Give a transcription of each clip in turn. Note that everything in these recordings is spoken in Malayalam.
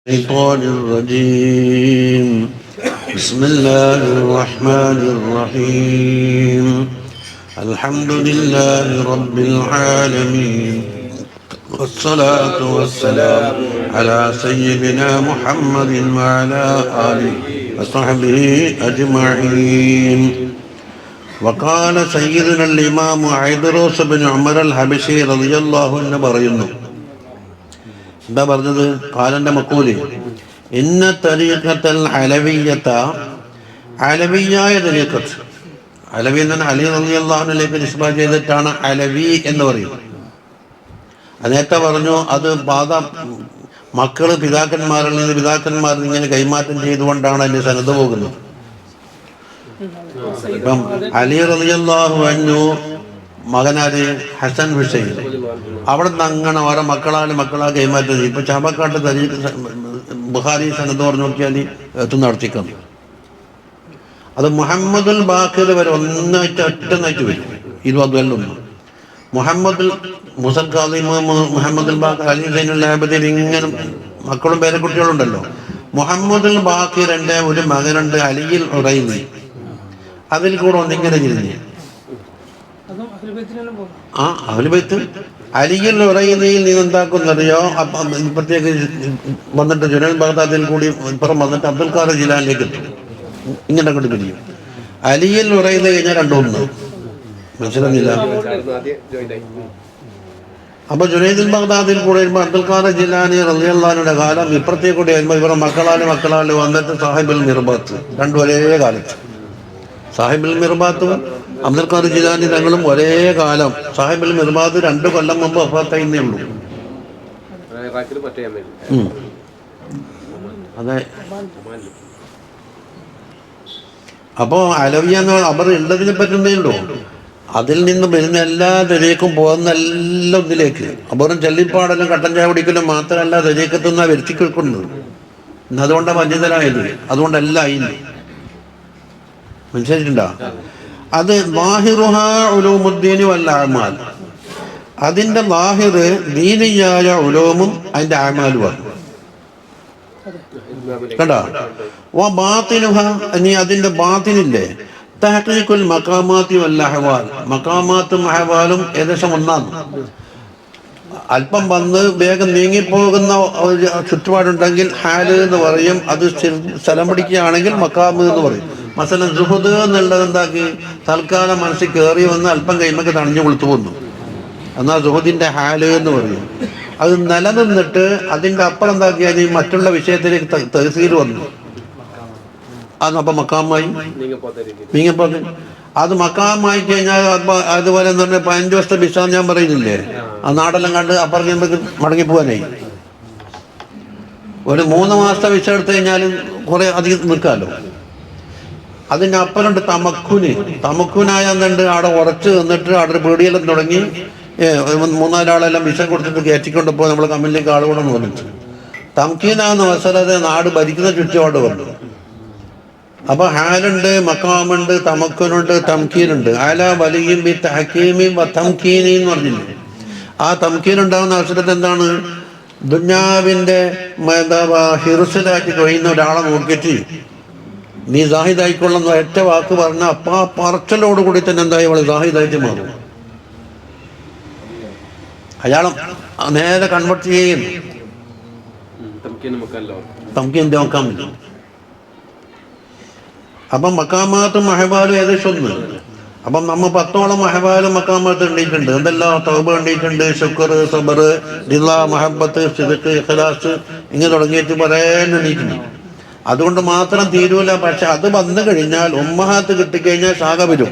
الشيطان الرجيم. بسم الله الرحمن الرحيم. الحمد لله رب العالمين، والصلاة والسلام على سيدنا محمد وعلى آله وصحبه أجمعين. وقال سيدنا الإمام عيدروس بن عمر الحبشي رضي الله عنه പറയുന്നു, എന്താ പറഞ്ഞത്? കാലന്റെ മക്കൂലി ഇന്ന തരീഖത്തൽ അലവിയ്യത, അലവിയായ തരീഖത്ത്, അലവി എന്നാണ് അലി റളിയല്ലാഹു അൻഹുവിലേക്ക് നിസ്ബത്ത് ചെയ്തിട്ടാണ് അലവി എന്ന് പറയുന്നത്. നേരത്തെ പറഞ്ഞു അത് മക്കള് പിതാക്കന്മാരിൽ ഇങ്ങനെ കൈമാറ്റം ചെയ്തുകൊണ്ടാണ് അതിന്റെ സനത് പോകുന്നത്. ഇപ്പം അലി റളിയല്ലാഹു അൻഹു മകനാര് ഹസൻ ഹുസൈൻ, അവിടെ നിന്ന് അങ്ങനെ ഓരോ മക്കളാ കൈമാറ്റം ചെയ്യും. ഇപ്പൊ ചാബക്കാട്ട് ബുഖാരി സനത് പറഞ്ഞു നോക്കിയാൽ നടത്തിക്കുന്നു. അത് മുഹമ്മദുൽ ബാഖിർ വരെ ഒറ്റനായിട്ട് വരും. അതുമല്ല മുഹമ്മദുൽ ബാഖിർ, അലി സൈനുൽ ആബിദീൻ, ഇങ്ങനെ മക്കളും പേരക്കുട്ടികളുണ്ടല്ലോ. മുഹമ്മദുൽ ബാഖിറിന്റെ ഒരു മകനുണ്ട് അലിയിൽ ഉറൈനി, അതിൽ കൂടെ ഒന്നിങ്ങനെ തിരിഞ്ഞ് അഹ്ലുബൈത്ത് അലിയിൽ ഉറൈനിയിൽ നീ എന്താക്കുന്നറിയോ? പ്രത്യേക വന്നിട്ട് ജുനൈദ് ബഗ്ദാദിൽ കൂടി ഇപ്പുറം വന്നിട്ട് അബ്ദുൽ ഖാദർ ജിലാനിലേക്ക് എത്തും. ഇങ്ങനെ അങ്ങോട്ട് പിരിയും. അലിയിൽ ഉറൈനി കഴിഞ്ഞാൽ രണ്ടൊന്ന് മനസ്സിലാകുന്നില്ല. അപ്പൊ ജുനൈദുൽ ബഗ്ദാദിൽ കൂടെ വരുമ്പോൾ അബ്ദുൽ ഖാദർ ജിലാനി റളിയല്ലാഹു അൻഹുവിന്റെ കാലം ഇപ്പുറത്തേക്ക് കൂടി വരുമ്പോൾ ഇവരുടെ മക്കളാല് വന്നിട്ട് സാഹിബുൽ മിർബാത്ത്, രണ്ടും ഒരേ കാലത്ത്. സാഹിബുൽ മിർബാത്തും അബ്ദുൽ ഖാദർ ജിലാനി തങ്ങളും ഒരേ കാലം. സാഹിബുൽ മിർബാത്ത് 2 കൊല്ലം മുമ്പ് വഫാത്തായിന്നേ ഉള്ളൂ. അതെ. അപ്പോ അലവിയ എന്ന് അവർ ഉള്ളതിനെ പറ്റുന്നേ ഉള്ളൂ. അതിൽ നിന്ന് വരുന്ന എല്ലാ ദരീക്കും പോകുന്ന എല്ലാം ഇതിലേക്ക്. അപ്പുറം ചെല്ലിപ്പാടെല്ലാം കട്ടൻ ചായ കുടിക്കലും മാത്രമല്ല ദരീക്കത്തുനിന്ന് വരുത്തി കേൾക്കുന്നത്. അതുകൊണ്ടാണ് വഞ്ചിതരായത്. അതുകൊണ്ടല്ല ആയില്ലേ. മനസ്സിലായിട്ടുണ്ടോ? അത് ളാഹിറുഹാ ഉലൂമുദ്ദീനി വൽ അഅമാൽ, അതിന്റെ ളാഹിറ് ദീനിയായ ഉലൂമും അതിന്റെ അഅമാലുമാണ്. കണ്ടോ? വ ബാത്തിനുഹാ, ഇനി അതിന്റെ ബാത്തിനില്ലേ, തഹ്ഖീഖുൽ മഖാമാത്തി വൽ അഹ്വാൽ, മഖാമാത്തും അഹ്വാലും ഏകദേശം ഒന്നാണ്. അല്പം വന്ന് വേഗം നീങ്ങിപ്പോകുന്ന ഒരു ചുറ്റുപാടുണ്ടെങ്കിൽ ഹാല് എന്ന് പറയും. അത് സ്ഥലം പിടിക്കുകയാണെങ്കിൽ മഖാമ് എന്ന് പറയും. മസലൻ സുഹുദ് എന്നുള്ളത് എന്താക്കി, തൽക്കാലം മനസ്സിൽ കയറി വന്ന് അല്പം കഴിയുമ്പോൾ തണിഞ്ഞു കൊളുത്തു പോന്നു, എന്നാൽ സുഹുദിന്റെ ഹാല് എന്ന് പറയും. അത് നിലനിന്നിട്ട് അതിൻ്റെ അപ്പുറം എന്താക്കിയാൽ മറ്റുള്ള വിഷയത്തിലേക്ക് തഹ്സീൽ വന്നു, അതപ്പം മക്കാമായി നീങ്ങിപ്പോകെ. അത് മക്കാമായി കഴിഞ്ഞാൽ അതുപോലെ എന്ന് പറഞ്ഞാൽ 15 വർഷത്തെ ബിസാൻ ഞാൻ പറയുന്നില്ലേ, ആ നാടെല്ലാം കണ്ട് അപ്പുറം കഴിയുമ്പോൾ മടങ്ങിപ്പോവാനായി. ഒരു 3 മാസത്തെ വിസ എടുത്തു കഴിഞ്ഞാൽ കുറെ അധികം നിൽക്കാമല്ലോ. അതിൻ്റെ അപ്പുറമുണ്ട് തമക്കുനായ എന്നുണ്ട്. അവിടെ ഉറച്ച് നിന്നിട്ട് അവിടെ ഒരു പേടിയെല്ലാം തുടങ്ങി 3-4 ആളെല്ലാം വിസ കൊടുത്തിട്ട് കയറ്റിക്കൊണ്ടപ്പോൾ നമ്മൾ കമ്പനിയിലേക്ക് ആളുകൂടെന്ന് പറഞ്ഞിട്ട് തംക്കീനാന്ന് വസലത് നാട് ഭരിക്കുന്ന ചുറ്റുപാട് വന്നു. അപ്പൊ ഹാലുണ്ട്, മക്കാമുണ്ട്, തമക്കുനുണ്ട്, തംക്കീനുണ്ട്. അല വലിയും ബി തഹക്കീമിൻ വ തംക്കീനി എന്ന് പറഞ്ഞില്ലേ. ആ തംക്കീൻ ഉണ്ടാകുന്ന അവസരത്തിൽ എന്താണ്, ദുന്യാവിന്റെ ഹിർസിലാക്കി കഴിയുന്ന ഒരാളെ നോക്കിയിട്ട് നീ സാഹിദായിക്കൊള്ളുന്ന ഒറ്റ വാക്ക് പറഞ്ഞ അപ്പൊ ആ പറച്ചലോടുകൂടി തന്നെ എന്തായി അവള് സാഹിദായിട്ട് മാറും. അയാളെ നേരെ കൺവെർട്ട് ചെയ്യുന്നു. തംക്കീൻ നോക്കാൻ പറ്റും. അപ്പം മക്കാമാത്തും മഹബാലും ഏകദേശം ഒന്ന്. അപ്പം നമ്മ 10ഓളം മഹബാലും മക്കാമാത്ത് ഉണ്ടിട്ടുണ്ട്. എന്തെല്ലാം തൗബ ഉണ്ടിട്ടുണ്ട്, ശുക്ർ, സബർ, റിളാ, മഹബത്ത്, സിദ്ഖ്, ഇഖ്ലാസ്, ഇങ്ങനെ തുടങ്ങിയിട്ട് പറയാൻ എണീറ്റുണ്ട്. അതുകൊണ്ട് മാത്രം തീരൂല. പക്ഷെ അത് വന്നു കഴിഞ്ഞാൽ ഉമ്മഹാത്ത് കിട്ടിക്കഴിഞ്ഞാൽ ശാഖ വരും.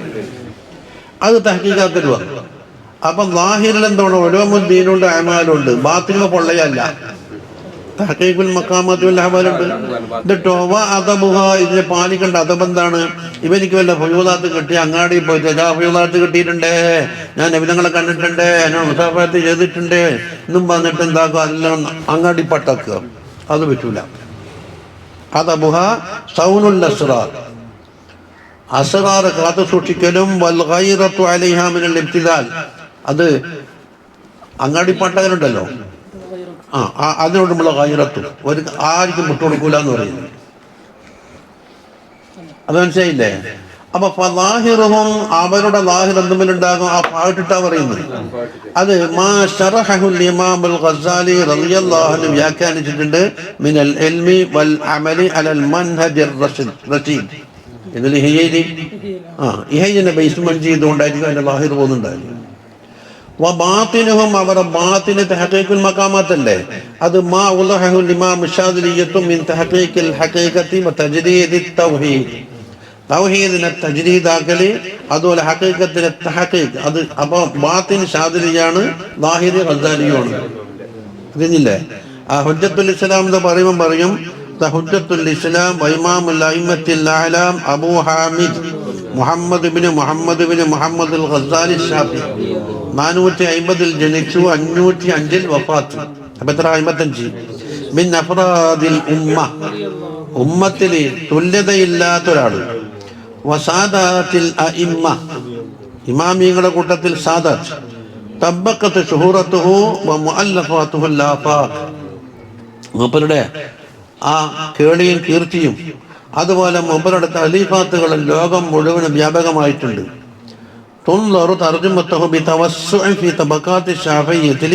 അത് തഹ്ഖീഖാക്കൽ വന്നു. അപ്പം ളാഹിറിൽ എന്താണ്, ഉലൂമുദ്ദീനുണ്ട്, അഅമാലുണ്ട്. ബാത്തിനോ പൊള്ളയല്ല, തഹ്ഖീഖുൽ മഖാമാത്തി വൽ അഹ്വാലുണ്ട്. എന്നിട്ടോ ഇതിനെ പാലിക്കേണ്ട അദബ് എന്താണ്? ഇവനിക്ക് വല്ല ഫുയൂദാത്ത് കിട്ടി അങ്ങാടി പോയിട്ട് ഫുയൂദാത്ത് കിട്ടിയിട്ടുണ്ടേ, ഞാൻ നബിതങ്ങളെ കണ്ടിട്ടുണ്ട്, ഞാൻ മുസാഫത്ത് ചെയ്തിട്ടുണ്ട് എന്നും പറഞ്ഞിട്ട് എന്താക്കുക, അതെല്ലാം അങ്ങാടി പട്ടാക്കുക. അത് പറ്റൂല. അദബുഹ സൗനുൽ അസ്റാർ, അസ്റാർ കാത്തു സൂക്ഷിക്കലും വൽ ഗൈറത്തു അലൈഹാ മിനൽ ഇബ്തിദാൽ, അത് അങ്ങാടി പാട്ടകനുണ്ടല്ലോ, അതിനോടുമുള്ള ഗൈറത്തും ഒരു ആർക്കും വിട്ടുകൊടുക്കൂല എന്ന് പറയുന്നത്. അത് മനസ്സിലായില്ലേ? അപ്പൊ ഫലാഹിറുഹും അവരുടെ ലാഹിർ എന്തുമില്ലുണ്ടാകും ആ പാട്ടിട്ടാ പറയുന്നത്. അത് മാ ശറഹുൽ ഇമാമുൽ ഗസാലി റളിയല്ലാഹു അൻഹു വ്യാഖ്യാനിച്ചിട്ടുണ്ട് മിനൽ ഇൽമി വൽ അമലി അലൽ മൻഹജിർ റഷീദ്. ഇതിൽ ഇഹൈനെ ബേസ് ചെയ്തുകൊണ്ടായിരിക്കും അതിന്റെ ലാഹിർ പോകുന്നുണ്ടായിരുന്നു. വബാത്തിനുഹും അവരുടെ ബാത്തിന് തഹഖീഖുൽ മഖാമാത്തല്ലേ, അത് മാ ഉലഹുൽ ഇമാം ശാദിലിയ്യത്തും മിൻ തഹഖീഖിൽ ഹഖീഖത്തി വതജ്ദീദിത് തൗഹീദ്. തൗഹീദിനെ തജ്ദീദാക്കല്, അതുപോലെ ഹഖീഖത്തിനെ തഹഖീഖ്. അത് അപ്പോൾ ബാത്തിൻ ശാദിലിയാണ്, ലാഹിർ ഗസാലിയുമാണ്. അറിഞ്ഞില്ലേ? ആ ഹുജ്ജത്തുൽ ഇസ്ലാം എന്ന് പറയുമ്പോൾ പറയും ഹുജ്ജത്തുൽ ഇസ്ലാം വഇമാമുൽ അഇമ്മത്തിൽ അഅലാം അബൂ ഹാമിദ് മുഹമ്മദ് ഇബ്നു മുഹമ്മദ് അൽ ഗസാലി ശാഫി. 450 ജനിച്ചു, 505 വഫാത്ത്. അപ്പൊ എത്ര? 55. മിൻ അഫ്റാദിൽ ഉമ്മത്തിൽ തുല്യതയില്ലാത്ത ഒരാൾ. വസാദാത്തിൽ അഇമ്മ, ഇമാമിങ്ങളുടെ കൂട്ടത്തിൽ സാദാത്ത്. തബഖത്ത് ശുഹൂറത്തുഹു വമുഅല്ലഫാത്തുഹു ലാഫാഖ്. മൂപ്പരുടെ ആ കേളിയും കീർത്തിയും അതുപോലെ മൂപ്പരുടെ തലീഫാത്തുകൾ ലോകം മുഴുവനും വ്യാപകമായിട്ടുണ്ട്. തുൻളറു തർജുമത്തുഹു ബിതവസ്സുഇ ഫീ തബഖാത്തി ശാഫിയ്യത്തിൽ.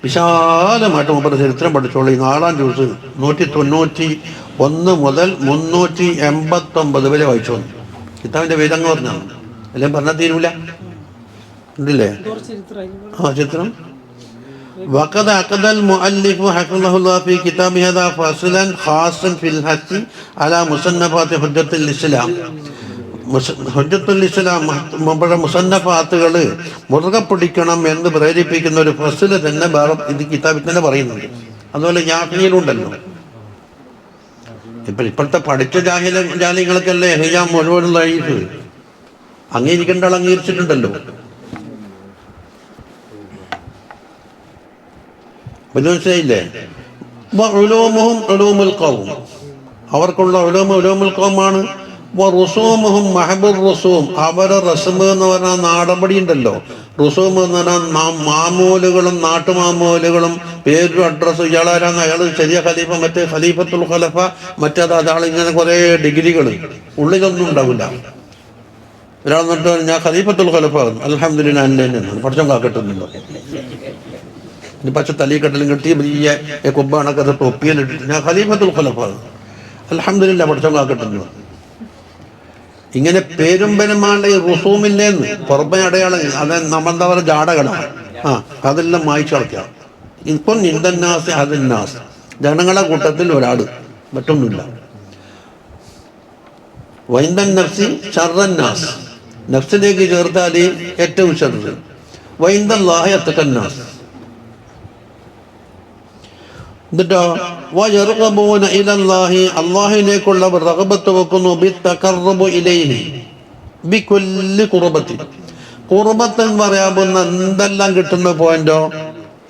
വിശാലമായിട്ട് മൂപ്പരുടെ ചരിത്രം പഠിച്ചോളൂ. 4-ാം ജ്യൂസ് 191 മുതൽ 389 വരെ വായിച്ചു. കിതാബിന്റെ വേദങ്ങൾ പറഞ്ഞാണ്, എല്ലാം പറഞ്ഞാൽ തീരൂല. ഉണ്ടല്ലേ ചരിത്രം. وقد عقد المؤلف حفظه الله في كتاب هذا فاصلا خاصا في الحث على مصنفات حجة الإسلام. ഹുജ്ജത്തുൽ ഇസ്ലാം മുസന്നഫാത്തുകൾ മുറുകെ പിടിക്കണം എന്ന് പ്രേരിപ്പിക്കുന്ന ഒരു ഫസ്ല് തന്നെ ഇത് കിതാബിൽ തന്നെ പറയുന്നുണ്ട്. അതുപോലെ യാഫിയിലുണ്ടല്ലോ. ഇപ്പോഴത്തെ പഠിച്ച ജാലികൾക്കല്ലേ ഹിജാം മുഴുവൻ ലൈഫ് അംഗീകരിക്കേണ്ട ആൾ അംഗീകരിച്ചിട്ടുണ്ടല്ലോ. മനസ്സിലായില്ലേ? അവർക്കുള്ള ഉലൂമുൽ ഖൗമാണ്. അവരെ റസ്മ് എന്ന് പറഞ്ഞാൽ നാടമ്പടി ഉണ്ടല്ലോ. റുസൂം എന്ന് പറഞ്ഞാൽ മാമൂലുകളും നാട്ടുമാമൂലുകളും പേരും അഡ്രസ്സും. ഇയാളാരാന്ന് അയാൾ ചെറിയ ഖലീഫ, മറ്റേ ഖലീഫത്തുൽ ഖലഫ, മറ്റേത് അതാൾ, ഇങ്ങനെ കുറെ ഡിഗ്രികൾ. ഉള്ളിലൊന്നും ഉണ്ടാവില്ല. ഒരാൾ എന്നിട്ട് ഞാൻ ഖലീഫത്തുൽ ഖലഫ അൽഹംദുലില്ലാഹ് എന്നാണ് പഠിച്ചം കാക്കട്ടുന്നുണ്ടോ. ഇനി പക്ഷെ തലീക്കെട്ടലും കെട്ടി വലിയ കൊബ്ബാണൊക്കെ തൊപ്പിയിലിട്ടിട്ട് ഞാൻ ഖലീഫത്തുൽ ഖലഫ അൽഹംദുലില്ലാഹ് പഠിച്ചം കാക്കട്ടുന്നു. ഇങ്ങനെ പേരും പെരുമാണ്ട ഈ റുസൂമില്ലേന്ന് പുറമെ അടയാളം അത് നമ്മളെന്താ പറയുക ജാടകളാണ്. അതെല്ലാം മായ്ച്ചു കളക്കാം. ഇപ്പം ഇന്ദന്നാസ് അതിന്നാസ്, ജനങ്ങളെ കൂട്ടത്തിൽ ഒരാൾ, മറ്റൊന്നുമില്ല. വൈന്ദൻ നഫ്സി ഷർറന്നാസ്, നഫ്സിലേക്ക് ചേർത്താൽ ഏറ്റവും ഷർറ്. വൈന്ദല്ലാഹി അത്തഖന്നാസ്. എന്നിട്ടോ വയർഗബൂന ഇലല്ലാഹി, അല്ലാഹുവിലേക്കുള്ളവർ റഗബത്ത് വെക്കുന്നു. ബിത്തഖർറുബു ഇലൈഹി ബികുല്ലി ഖുർബത്തി. ഖുർബത്ത് എന്ന് പറയാവുന്ന എന്തെല്ലാം കിട്ടുന്ന പോയിന്റോ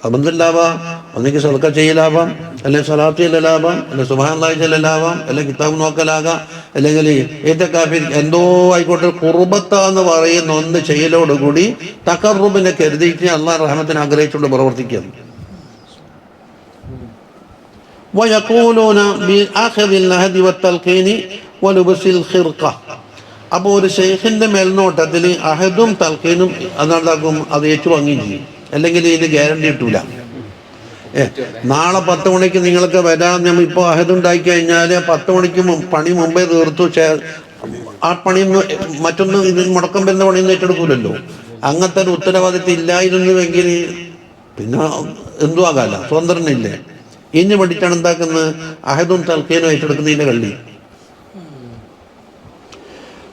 അബന്ധമില്ലാവാം. ഒന്നെങ്കിൽ സദഖ ചെയ്യലാവാം, അല്ലെങ്കിൽ സ്വലാത്ത് ചെയ്യലാവാം, അല്ലെങ്കിൽ സുബ്ഹാനല്ലാഹി ചെയ്യലാവാം, അല്ലെങ്കിൽ കിതാബ് നോക്കലാകാം, അല്ലെങ്കിൽ ഏത്തക്കാഫിൽ എന്തോ ആയിക്കോട്ടെ. ഖുർബത്ത എന്ന് പറയുന്ന ഒന്ന് ചെയ്യലോടുകൂടി തഖർറുബിനെ കരുതിയിട്ട് അള്ളാഹ് റഹ്മത്തിനെ ആഗ്രഹിച്ചുകൊണ്ട് പ്രവർത്തിക്കുന്നു. ويقولون بأخذ النهد والتلقين ولبس الخرقة. അപ്പോൾ ഒരു ഷെയ്ഖിന്റെ മേൽനോട്ടത്തിൽ അഹദും തൽഖീനും അതാകും, അത് ഏറ്റുവാങ്ങുകയും ചെയ്യും. അല്ലെങ്കിൽ ഇതിന് ഗ്യാരണ്ടി കിട്ടൂല. നാളെ 10 മണിക്ക് നിങ്ങൾക്ക് വരാം. നമ്മൾ ഇപ്പോൾ അഹദുണ്ടാക്കി കഴിഞ്ഞാൽ 10 മണിക്ക് പണി മുമ്പേ തീർത്തു. ആ പണിയൊന്നും മറ്റൊന്ന് ഇതിന് മുടക്കം വരുന്ന പണിയൊന്നും ഏറ്റെടുക്കൂലല്ലോ. അങ്ങനത്തെ ഒരു ഉത്തരവാദിത്വം ഇല്ലായിരുന്നുവെങ്കിൽ പിന്നെ എന്തു ആകാല, സ്വതന്ത്രനില്ലേ. ഇനി വേണ്ടിയിട്ടാണ് എന്താക്കുന്നത്, അഹദും തൽഖീനും ഏറ്റെടുക്കുന്നതിൻ്റെ കള്ളി.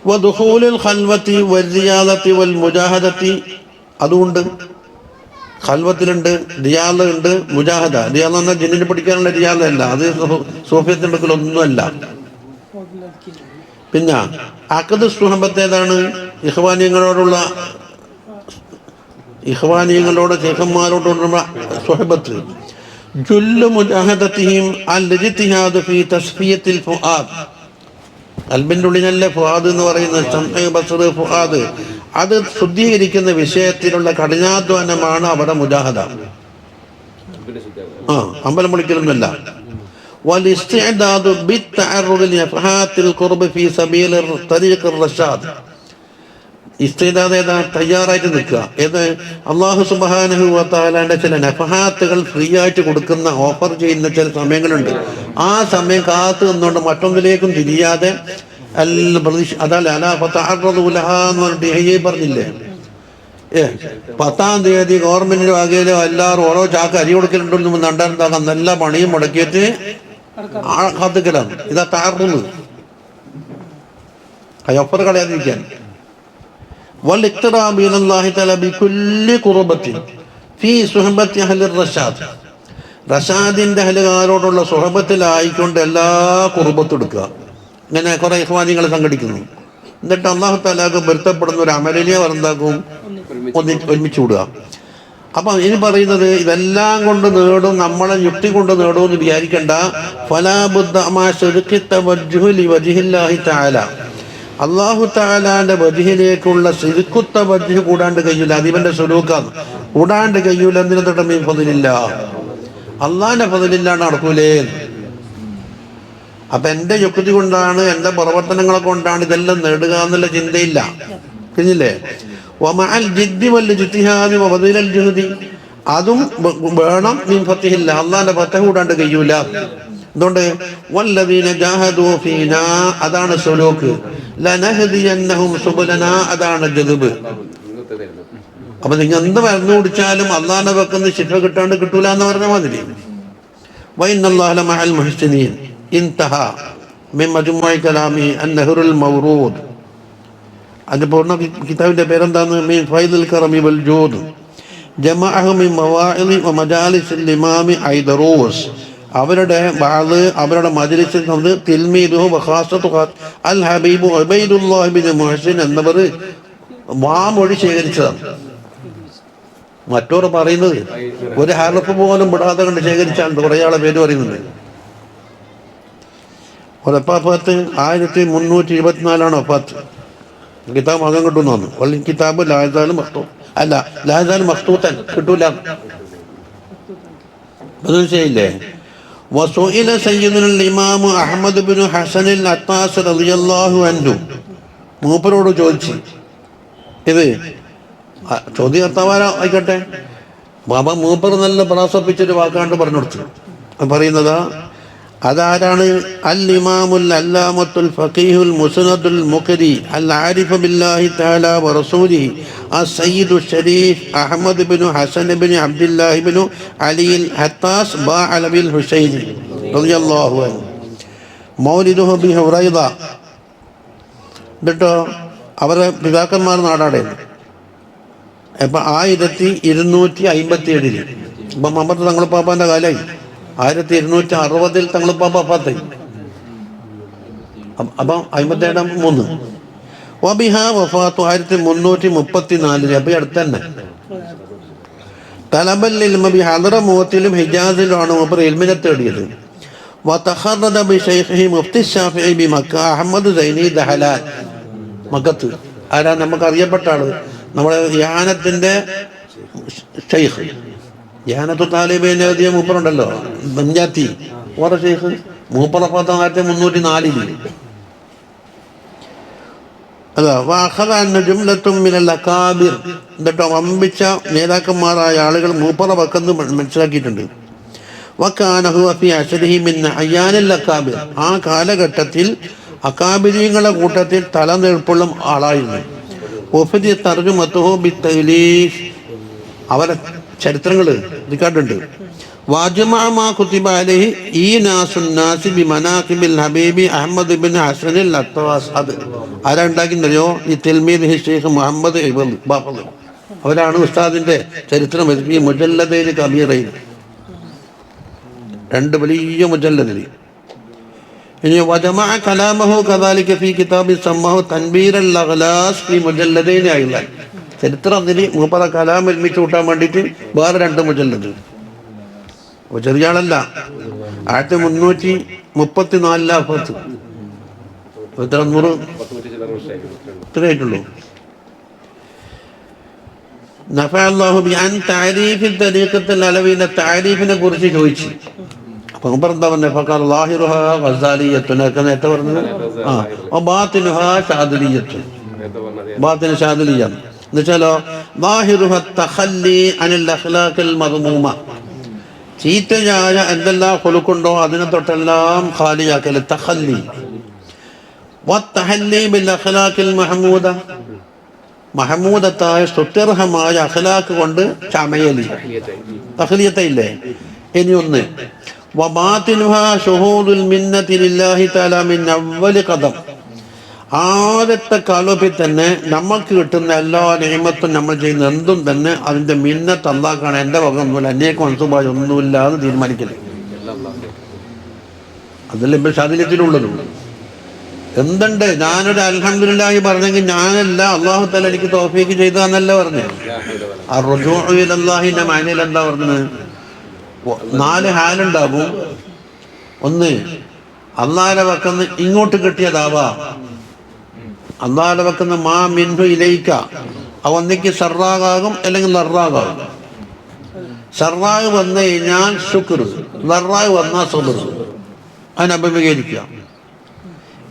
വദുഖൂലുൽ ഖൽവത്തി വൽറിയാദത്തി വൽ മുജാഹദത്തി, അതുകൊണ്ട് ഖൽവത്തിലുണ്ട്, റിയാദ ഉണ്ട്, മുജാഹദ. റിയാദ എന്ന് പറഞ്ഞാൽ ജിന്നിനെ പഠിക്കാനുള്ള റിയാദ അല്ല, അത് സൂഫിയത്തിൻ്റെ അടുക്കലൊന്നുമല്ല. പിന്നെ അഖദ് സുഹബത്ത് ഏതാണ്? ഇഖ്വാനിയങ്ങളോട് ശേഖന്മാരോടുള്ള സുഹബത്ത്. ജുല്ലു മുജാഹദത്തിഹിം അൽ-ഇജ്തിഹാദ് ഫീ തസ്ഫിയത്തിൽ ഫുആദ്. ഖൽബിന്റെ ഉള്ളിലല്ലേ ഫുആദ് എന്ന് പറയുന്നത്, സമഅ ബസർ ഫുആദ്. അത് ശുദ്ധീകരിക്കുന്ന വിഷയത്തിലുള്ള കഠിനാധ്വാനമാണ് അവരുടെ മുജാഹദ. അമ്പലം പൊളിക്കലൊന്നുമല്ല. والاستعداد بالتعرض لنفحات القرب في سبيل طريق الرشاد. ഇസ്തിദാദ് ഏതാ? തയ്യാറായിട്ട് നിൽക്കുക. ഏത്? അല്ലാഹു സുബ്ഹാനഹു വ തആലയുടെ ചില നഫഹാത്തുകൾ ഫ്രീ ആയിട്ട് കൊടുക്കുന്ന, ഓഫർ ചെയ്യുന്ന ചില സമയങ്ങളുണ്ട്. ആ സമയം കാത്തു നിന്നുകൊണ്ട് മറ്റൊന്നിലേക്കും തിരിയാതെ അതല്ല അലാ ഫതഅറദു ലഹാ എന്ന് പറഞ്ഞിട്ട് പറഞ്ഞില്ലേ? 10-ാം തീയതി ഗവൺമെന്റിന്റെ വകയിലോ എല്ലാവരും ഓരോ ചാക്ക് അരി കൊടുക്കലുണ്ടെന്ന് നണ്ടാകും. നല്ല പണിയും മുടക്കിയിട്ട് കാത്തുക്കലാണ്. ഇതാ തഅറദ്, ഓഫർ കളയാതിരിക്കാൻ. والاقتراب من الله تعالى بكل قربة في صحبة أهل الرشاد. റഷാദിന്റെ അഹലുകാരോടുള്ള സുഹബത്തിലായിക്കൊണ്ട് എല്ലാ കുർബത്തും എടുക്കുക. ഇങ്ങനെ കുറെ ഇഖ്വാനികൾ സംഘടിക്കുന്നു. എന്നിട്ട് അല്ലാഹു തആലക്ക് പൊരുത്തപ്പെടുന്ന ഒരു അമലിനെ എന്താക്കും? ഒരുമിച്ച് വിടുക. അപ്പം ഇനി പറയുന്നത് ഇതെല്ലാം കൊണ്ട് നേടും, നമ്മളെ യുക്തി കൊണ്ട് നേടുമെന്ന് വിചാരിക്കണ്ട. ഫലാ ബുദ്ദ മാ ശുരുക്കി തവജ്ജുഹു ലിവജ്ഹില്ലാഹി തആല. അല്ലാഹു തആലാന്റെ വജ്ഹിലേക്കുള്ള ശിർക്കുത്ത വജ്ഹ് കൂടാണ്ട് കഴിയൂല. അതിവന്റെ സുലൂക്കാണ്, കൂടാണ്ട് കഴിയൂല. എന്തിനു തൊട്ടമീൻ ഫളില്ല, അള്ളാന്റെ ഫളില്ലാണ്ട് നടക്കൂലേ. അപ്പൊ എന്റെ യുക്തി കൊണ്ടാണ്, എന്റെ പ്രവർത്തനങ്ങളെ കൊണ്ടാണ് ഇതെല്ലാം നേടുക എന്നുള്ള ചിന്തയില്ല. കഴിഞ്ഞില്ലേ? വമഅൽ ജിദ്ദി വൽ ഇജ്തിഹാദി വബദിലൽ ജുഹദി, അതും വേണം. മീൻ ഫത്തിഹില്ല, അള്ളാന്റെ ഫതഹ് കൂടാണ്ട് കഴിയൂല. അതുകൊണ്ട് വല്ലദീന ജാഹദൂ ഫീനാ, അതാണ് സുലൂക്ക്. ലനഹദിയന്നഹും സുബുലനാ, അതാണ് ജദ്ബ്. അപ്പൊ നിങ്ങൾ എന്ത് മരുന്ന് കുടിച്ചാലും അള്ളാന്റെ പക്കന്ന് ശിഫ കിട്ടാണ്ട് കിട്ടൂല എന്ന് പറഞ്ഞ മാതിരി. വഇന്നല്ലാഹ ലമഅൽ മുഹ്സിനീൻ ഇൻതഹ മിൻ മജ്മുഇ കലാമി അന്നഹറുൽ മൗറൂദ്. അതിന്റെ പൂർണ്ണ കിതാബിന്റെ പേരെന്താന്ന്? മിൻ ഫൈദുൽ കറമി വൽ ജൂദ്. ജമഅഹു മിൻ മവാഇദി വ മജാലിസിൽ ഇമാമി ഐദറൂസ്. അവരുടെ മജ്ലിസിൽ നിന്ന് തിൽമീദുഹു വഖാസത്തു അൽ ഹബീബു ഉബൈദുല്ലാഹ് ബിൻ മുഹ്സിൻ എന്നവർ വാമൊഴി ശേഖരിച്ചതാണ്. മറ്റോർ പറയുന്നത് ഒരു ഹർഫ് പോലും വിടാതെ കണ്ട് ശേഖരിച്ചാണ് കുറേ ആളെ പേര് പറയുന്നുണ്ട്. ഒരപ്പാത്ത് 1324 വഫാത്ത്. കിതാബ് മകം കിട്ടുന്നു വന്നു. വല്ല കിതാബ് ലായതാലും മഖ്തൂ അല്ല, ലായതാലും മഖ്തൂത്തൻ കിട്ടൂല. അത് ശരിയില്ലേ? വസുഇല സയ്യിദുൽ ഇമാം അഹ്മദ് ബിൻ ഹസൻ അൽ അത്താസ് റളിയല്ലാഹു അൻഹു, മൂപ്പരോട് ചോദിച്ചു. ഇത് ചോദ്യകർത്താവാര ആയിക്കോട്ടെ, ബാബ മൂപ്പർ നല്ല പ്രാസപ്പിച്ചൊരു വാക്കാണ്ട് പറഞ്ഞു കൊടുത്തു. പറയുന്നതാ, അതാരാണ്? അൽ ഇമാമുൽ അല്ലാമത്തുൽ ഫഖീഹുൽ മുസ്നദുൽ മുഖരി അൽ ആരിഫ് ബില്ലാഹി തആല വ റസൂലിഹി അസ്സയ്യിദു ശരീഫ് അഹ്മദ് ബിൻ ഹസൻ ബിൻ അബ്ദുല്ലാഹി ബിൻ അലി അൽ ഹത്താസ് ബിൽ ഹുസൈനി റളിയല്ലാഹു അൻഹു മൗലിദുഹു ബി ഹുറൈദ. എന്നിട്ടോ അവരെ പിതാക്കന്മാർ നാടാടേന്ന്. അപ്പം 1257 ഇപ്പം മുഹമ്മദ് തങ്ങളുപ്പാപ്പാൻ്റെ കാലമായി. 1260 തങ്ങളുപ്പാപ്പ വഫാത്തായി. അപ്പം 57 വബിഹ വഫാത്തു 1334. അപ്പം അടുത്ത് തന്നെ. തലബൽ ഇൽമ ബി ഹദ്റമൗത്തിലും ഹിജാസിലുമാണ് മൂപ്പർ ഇൽമിനെ തേടിയത്. വതഖറദ ബി ശൈഖിഹി മുഫ്തി ശാഫിഈ ബി മക്ക അഹ്മദ് സൈനി ദഹലാൻ. മക്കത്ത് ആരാ? നമുക്ക് അറിയപ്പെട്ട ആള്, നമ്മുടെ യാനത്തിന്റെ ഷെയ്ഖ്, യാനത്തു താലിബിന്റെ എഴുതിയ മൂപ്പറുണ്ടല്ലോ, ബഞ്ചാത്തി ഓരോ ഷെയ്ഖ്. മൂപ്പർ വഫാത്ത് 1304. അതാ വാഹബിർ. എന്നിട്ടോ വമ്പിച്ച നേതാക്കന്മാരായ ആളുകൾ മൂപ്പറ വക്കെന്ന് മനസ്സിലാക്കിയിട്ടുണ്ട്. ആ കാലഘട്ടത്തിൽ അക്കാബിരീങ്ങളുടെ കൂട്ടത്തിൽ തലനിൽപ്പുള്ള ആളായിരുന്നു. അവരെ ചരിത്രങ്ങൾ റിക്കാർഡുണ്ട്. ആരാണ്ടാക്കിയോ? ഈ തിൽമീദ് ഷെയ്ഖ് മുഹമ്മദ് ബാഫദ്. അവരാണ് ഉസ്താദിന്റെ ചരിത്രം ഈ മുജല്ലദൈൻ കബീറയിൽ, 2 വലിയ മുജല്ലദിൽ. ഇനി വജമഅ കലാമഹു കദാലിക ഫീ കിതാബി സമ്മഹു തൻബീറൽ അഗ്ലാസ് ഫീ മുജല്ലദൈൻ അയ്ളൻ. ചരിത്രം അതിൽ മൂപ്പറ കലാം ഒരുമിച്ച് കൂട്ടാൻ വേണ്ടിയിട്ട് വേറെ 2 മുജല്ലദ്. അപ്പോൾ ചെറിയ ആളല്ല. 1334 വഫാത്ത്. എത്ര 100 ഇത്രയായിട്ടുള്ളൂ. നഫഅല്ലാഹു ബി അൻ തഅരീഫി തരീഖത്തുൽ അലവിയുടെ താരീഫിനെ കുറിച്ച് ചോദിച്ചു. അപ്പൊ എന്താ പറഞ്ഞത്? ഫഖാല ളാഹിറുഹാ ഗസാലിയത്തുൻ, നേരത്തെ പറഞ്ഞത്. ബാത്തിനുഹാ ശാദിലിയത്തുൻ, ബാത്തിൻ ശാദിലിയ എന്ന് വെച്ചാലോ ളാഹിറുഹാ തഖല്ലി അനിൽ അഖ്ലാഖിൽ മദ്മൂമ, ചീത്തയായ എന്തെല്ലാം ഖുലുഖുണ്ടോ അതിനെ തൊട്ടെല്ലാം ഖാലിയാക്കൽ തഖല്ലി. വത്തഹല്ലി ബിൽ അഖ്ലാഖിൽ മഹ്മൂദ, മഹമൂദത്തായ സ്തുത്യർഹമായ അഖ്ലാഖ് കൊണ്ട് ചമയലി, തഖ്ലിയത്തില്ലേ. ഇനി ഒന്ന് വബാതിനുഹാ ശുഹൂദുൽ മിന്നതി ലില്ലാഹി തആല മിൻ അവ്വലി ഖദം, ആദ്യത്തെ കാലത്തിൽ തന്നെ നമുക്ക് കിട്ടുന്ന എല്ലാ നിഅമത്തും നമ്മൾ ചെയ്യുന്ന എന്തും തന്നെ അതിന്റെ മിന്നത്ത് അല്ലാഹ്ക്കാണ്, എൻ്റെ വക ഒന്നുമില്ല, എന്നേക്ക് മനസ്സുമായി ഒന്നുമില്ല എന്ന് തീരുമാനിക്കല്. അതല്ലേ ഇപ്പോൾ ശാദില്യത്തിലുള്ളതും. എന്തുണ്ട് ഞാനൊരു അൽഹംദുലില്ലാഹി പറഞ്ഞെങ്കിൽ ഞാനല്ല, അല്ലാഹു തആല എനിക്ക് തൗഫീഖ് ചെയ്തതാന്നല്ല പറഞ്ഞത്. അർജൂഉ ഇലല്ലാഹിന്റെ മഅനയിൽ എന്താ പറഞ്ഞത്? 4 ഹാലുണ്ടാകും. ഒന്ന്, അല്ലാഹുവിന്റെ വക്കന്ന് ഇങ്ങോട്ട് കിട്ടിയതാവാ, അല്ലാഹുവിന്റെ വക്കന്ന് മാ മിൻഹു ഇലൈക, ഒന്നിക്ക് സർറാകാകും അല്ലെങ്കിൽ ലറാകാകും. സർറാഗ് വന്നു കഴിഞ്ഞാൽ ശുക്ർ, ലറാഗ് വന്നാൽ സബർ, അതിനെ അഭിമുഖീകരിക്കുക.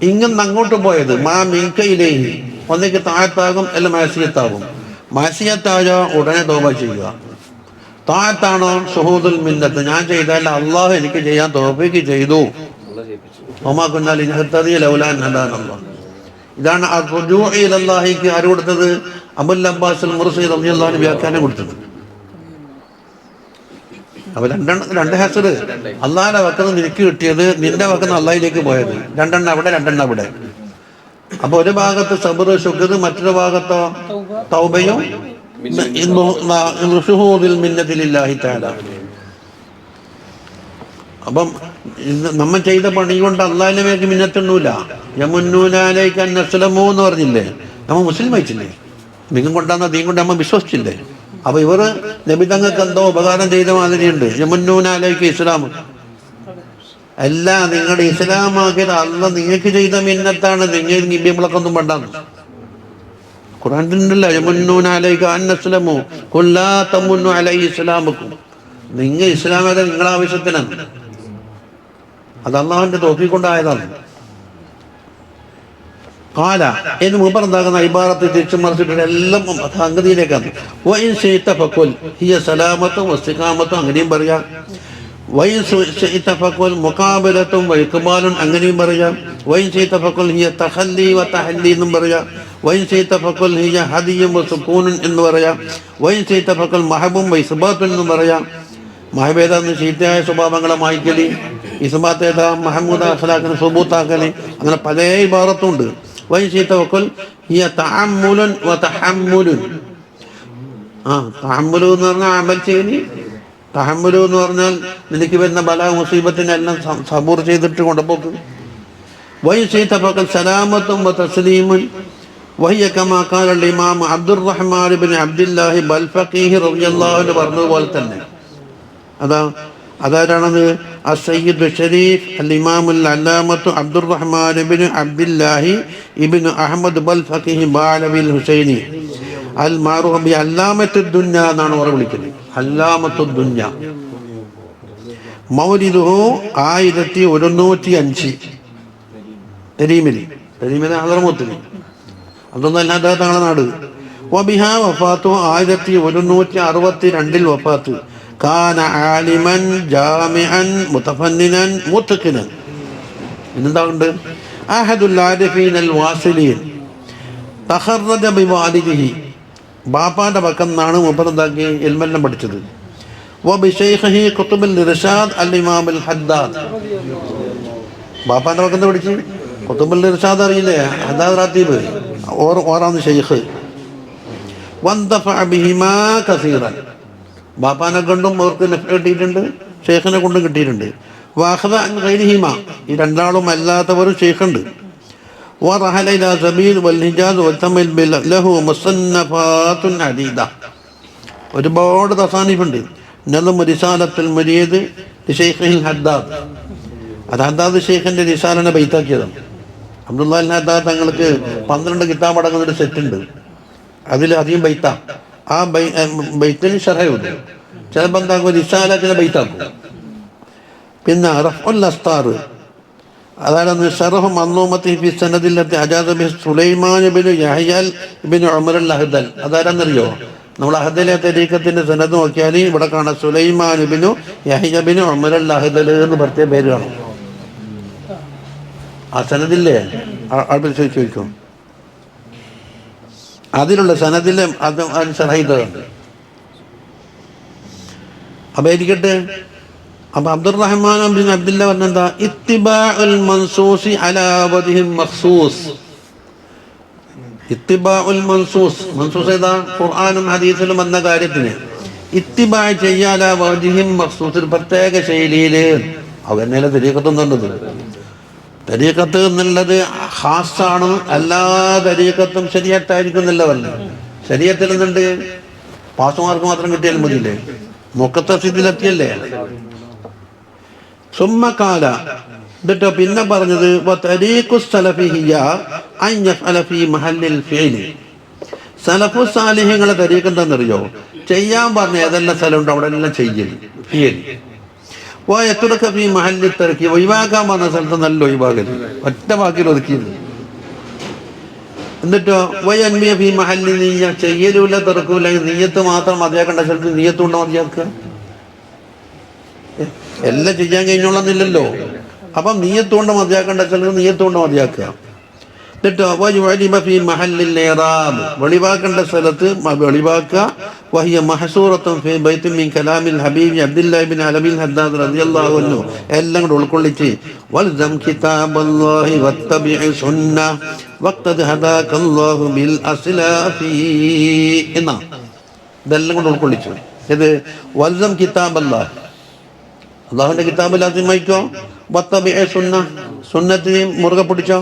ഇങ്ങനെ അങ്ങോട്ട് പോയത് മാ മിൻക ഇലൈഹി, ഒന്നിക്ക് താഴത്താകും അല്ലെങ്കിൽ മാസിയത്താകും. മാസിയത്തായ ഉടനെ തൗബ ചെയ്യുക. താഴത്താണോ ശുഹൂദുൽ മിന്നത്ത്, ഞാൻ ചെയ്താൽ അള്ളാഹു എനിക്ക് ചെയ്യാൻ തൗഫീഖ് ചെയ്തു. ഇതാണ് അർജൂഉ ഇലല്ലാഹിക്ക് ആര് കൊടുത്തത്? അബുൽ അബ്ബാസ് മുർസി റളിയല്ലാഹു അൻഹു വ്യാഖ്യാനം കൊടുത്തത്. അപ്പൊ രണ്ട് ഹസർ, അള്ളാഹിന്റെ വക്കന്ന് നിനക്ക് കിട്ടിയത്, നിന്റെ വക്കന്ന് അള്ളാഹിലേക്ക് പോയത്. രണ്ടെണ്ണം അവിടെ, രണ്ടെണ്ണം അവിടെ. അപ്പൊ ഒരു ഭാഗത്ത് സബർ ശുക്ർ, മറ്റൊരു ഭാഗത്തോ തൗബയും ശുഹൂദിൽ മിന്നതി ലില്ലാഹി തആല. അപ്പം നമ്മൾ ചെയ്ത പണി കൊണ്ട് അള്ളാഹിന്റെ മേലേക്ക് മിന്നത്തുണ്ടൂല. യമുന്നൂന അലൈക അൻ അസ്ലമൂ എന്ന് പറഞ്ഞില്ലേ, നമ്മൾ മുസ്ലിം ആയിട്ടില്ലേ? നിങ്ങൾ കൊണ്ടാന്ന തീ കൊണ്ട് നമ്മൾ വിശ്വസിച്ചില്ലേ? അപ്പൊ ഇവർ നബി തങ്ങൾക്ക് എന്തോ ഉപകാരം ചെയ്ത മാതിരിയുണ്ട്. യമുന്നൂന അലൈക ഇസ്ലാം അല്ല, നിങ്ങളുടെ ഇസ്ലാമാക്കിയത് അല്ല നിങ്ങൾക്ക് ചെയ്ത മിന്നത്താണ്. നിങ്ങൾ നിബികളൊക്കെ പണ്ടാന്ന് ഖുർആനിലുണ്ടല്ലോ, യമുന്നൂന അലൈക അൻ അസ്ലമൂ ഖുൽ ലാ തമുന്നു അലൈ ഇസ്ലാമക്കും. നിങ്ങൾ ഇസ്ലാമേത നിങ്ങളുടെ ആവശ്യത്തിനാണ്, അത് അള്ളാഹുവിന്റെ തൗഫീഖ് കൊണ്ടായതാണ്. കാല എന്ന് മുമ്പ് എന്താകുന്ന ഇബാറത്ത് തിരിച്ചു മറിച്ചിട്ട് എല്ലാം സംഗതിയിലേക്കാണ്. വൈൻ ശൈത ഫഖുൽ ഹിയ സലാമത്തും വസ്തിഖാമത്തും, അങ്ങനെയും പറയാം. വൈൻ ശൈത ഫഖുൽ മുഖാബലത്തും വഇഖ്ബാലുൻ, അങ്ങനെയും പറയാം. വൈൻ ശൈത ഫഖുൽ ഹിയ തഖല്ലി വതഹല്ലി എന്നും പറയാം. വൈൻ ശൈത ഫഖുൽ ഹിയ ഹദിയും വസുകൂനുൻ എന്ന് പറയാം. വൈൻ ശൈത ഫഖുൽ മഹബും വഇസ്ബാത്തുൻ എന്നും പറയാം. മഹബേദാന്ന് ശീത്തയായ സ്വഭാവങ്ങളെ മായ്ക്കലി, ഇസ്ബാത്തേത മഹമൂദ അഖ്ലാഖിനെ സുബൂത്താക്കലി, അങ്ങനെ പല ഇബാറത്തും ഉണ്ട്. വൈൻ ശൈത ഫഖുൽ ഹിയ തഅമ്മുലുൻ വതഹമ്മുലുൻ. തഹമ്മുലു എന്ന് പറഞ്ഞാൽ അമൽ ചെയ്യലി, തഹമ്മുലു എന്ന് പറഞ്ഞാൽ നിനക്ക് വരുന്ന ബലാ മുസീബത്തിനെല്ലാം സബൂർ ചെയ്തിട്ട് കൊണ്ടുപോക്ക്. വൈൻ ശൈത ഫഖുൽ സലാമത്തും വതസ്ലീമുൻ വഹിയ കമാ ഖാല അൽ ഇമാം അബ്ദുർറഹ്മാൻ ഇബ്നു അബ്ദുല്ലാഹി ബൽഫഖീഹി റളിയല്ലാഹു അൻഹു പറഞ്ഞതുപോലെ തന്നെ. അതാരാണത്? അസ്സയ്യിദ് ഷരീഫ് അൽ ഇമാമുൽ അല്ലാമത്തു അബ്ദുർറഹ്മാൻ ഇബ്നു അബ്ദുല്ലാഹി ഇബ്നു അഹ്മദ് ബൽഫഖീഹി ബാലവിൽ ഹുസൈനി അൽ മഅറൂഫ് ബി അല്ലാമത്തുദ് ദുനിയ എന്നാണ് അവർ വിളിക്കുന്നത്. അല്ലാമത്തുദ് ദുനിയ. മൗലിദുഹു 1105 തരീമിൽ ഹളറമൂത്തിൽ, അതൊന്നും അല്ലാതെ തങ്ങളുടെ നാട്. വബിഹാ വഫാത്തു 1162 വഫാത്ത്. കാന ആലിമൻ ജാമിഅൻ മുതഫന്നിനൻ മുത്ഖിനൻ. എന്താണ്ട് അഹദുൽ ആരിഫീനൽ വാസിലീൻ തഖറജ ബിവാലിദിഹി, ബാപ്പാന്റെ പക്കന്നാണ് മുബറദാക്കി ഇൽമെല്ലാം പഠിച്ചത്. വബിശൈഖിഹി ഖുതുബുൽ ഇർഷാദ് അൽ ഇമാം അൽ ഹദ്ദാദ്, ബാപ്പാന്റെ പക്കന്ന് പഠിച്ചു. ഖുതുബുൽ ഇർഷാദ് അറിയില്ലേ? ഹദ്ദാദ് റാത്തീബ് ഓറാണ് ഷെയ്ഖ്. വന്തഫഅ ബിഹിമാ കസീറൻ, ബാപ്പാനെ കൊണ്ടും അവർക്ക് നഫ്അ കിട്ടിയിട്ടുണ്ട്, ഷെയ്ഖിനെ കൊണ്ടും കിട്ടിയിട്ടുണ്ട്. വഅഖദ അൻ ഗൈരിഹിമ, ഈ രണ്ടാളും അല്ലാത്തവരും ഷെയ്ഖുണ്ട്. വറഹല ഇലാ സബീൽ വൽ ഹിജാസ് വതമിൽ ലഹു മുസന്നഫാത്തുൻ അദീദ, ഒരുപാട് തസാനിഫുണ്ട്. നദം റിസാലത്തുൽ മുരീദ് ലിശൈഖിൽ ഹദ്ദാദ്, അത് ഹദ്ദാദ് ഷെയ്ഖിന്റെ റിസാലനെ ബൈത്താക്കിയതാണ്. അബ്ദുല്ലാഹി ഹദ്ദാദ് തങ്ങൾക്ക് 12 കിതാബ് അടങ്ങുന്നൊരു സെറ്റ് ഉണ്ട്, അതിൽ അധികം ബൈത്ത. ആ ബൈത്തിന് ഷറയുണ്ട്. ചിലപ്പോൾ എന്താക്കും റിസാല ചില ബൈത്താക്കും. പിന്നെ റഫ്ഉൽ അസ്താർ, അതാണ് ഷറഹു മൻളൂമത്തി ഫി സനദില്ലത്തി അജാസ ബി സുലൈമാൻ ഇബ്നു യഹ്യൽ ഇബ്നു ഉമർ അൽ അഹ്ദൽ. അതാരെന്നറിയോ? നമ്മൾ അഹ്ദലെ തരീഖത്തിന്റെ സനദ് നോക്കിയാൽ ഇവിടെ കാണാം സുലൈമാൻ ഇബ്നു യഹ്യ ഇബ്നു ഉമർ അൽ അഹ്ദൽ എന്ന് പ്രത്യേക പേര് കാണും. ആ സനദില്ലേ അവിടെ ചോദിക്കും, അതിലുള്ള സനദിലെ അത് ഷറഹീദുണ്ട്. അപ്പൊ ഇരിക്കട്ടെ. അപ്പൊ അബ്ദുറഹ്മാൻ ബിൻ അബ്ദുല്ല പറഞ്ഞെന്താ? ഇത്തിബാഉൽ മൻസൂസി അലാ വജ്ഹിൻ മഖ്സൂസ്. ഇത്തിബാഉൽ മൻസൂസ്, മൻസൂസ് ഏതാ? ഖുർആനും ഹദീസിലും വന്ന കാര്യത്തിന് ഇത്തിബാ ചെയ്യാ അലാ വജ്ഹിൻ മഖ്സൂസ്, ഒരു പ്രത്യേക ശൈലിയിൽ. അവന്നേലെ തരീഖത്തൊന്നുണ്ടത്. തരീഖത്ത് എന്നുള്ളത് ഖാസാണ്, എല്ലാ തരീഖത്തും ശരീഅത്തായിരിക്കും എന്നല്ല പറഞ്ഞത്. ശരീഅത്തിൽ നിന്നുണ്ട് പാസുമാർക്ക് മാത്രം കിട്ടിയാലും മതിയില്ലേ? മുഖത്തസിദിലെത്തിയല്ലേ? സുമ്മക്കാല എന്നിട്ടോ പിന്നെ പറഞ്ഞത് സലഫു സാലിഹ്യങ്ങളെ തരീഖ് എന്താണെന്നറിയോ? ചെയ്യാൻ പറഞ്ഞ ഏതെല്ലാം സ്ഥലമുണ്ട് അവിടെ എല്ലാം ചെയ്യൽ ഫിയൽ. ഫീ മഹല്ലി തർക്കി, ഒഴിവാക്കാൻ പറഞ്ഞ സ്ഥലത്ത് നല്ല ഒഴിവാകൽ, ഒറ്റ വാക്കിൽ ഒതുക്കിയത്. എന്നിട്ടോ വയൻമിയ ഫീ മഹല്ലി നീയ, ചെയ്യലൂല തെറുക്കൂല, നീയത്ത് മാത്രം മതിയാക്കേണ്ട സ്ഥലത്ത് നീയത്ത് കൊണ്ട് മതിയാക്കുക. എല്ലാം ചെയ്യാൻ കഴിഞ്ഞോളന്നില്ലല്ലോ. അപ്പം നീയത്തുകൊണ്ട് മതിയാക്കേണ്ട സ്ഥലത്ത് നീയത്തുകൊണ്ട് മതിയാക്കുക. എന്നിട്ടോ വെളിവാക്കേണ്ട സ്ഥലത്ത് വെളിവാക്കുക. വഹിയ മഹസൂറത്തും ഫീ ബൈത്തിൻ മിൻ കലാമിൽ ഹബീബി അബ്ദുല്ലാഹി ബിൻ അലബിൽ ഹദ്ദാദ് റളിയല്ലാഹു അൻഹു എല്ലാം കൂടെ ഉൾക്കൊള്ളിച്ച് വൽസം കിതാബല്ലാഹി വത്തബിഇ സുന്ന വഖ്തദ് ഹദാകല്ലാഹു ബിൽ അസ്ലാഫി എന്നാ ഇതെല്ലാം കൂടെ ഉൾക്കൊള്ളിച്ചു. ഇത് വൽസം കിതാബല്ലാഹി, അള്ളാഹുവിന്റെ കിതാബ് ലാസിമായിക്കോ. വത്തബിഇ സുന്ന, സുന്നത്തിനെ മുറുകെ പിടിച്ചോ.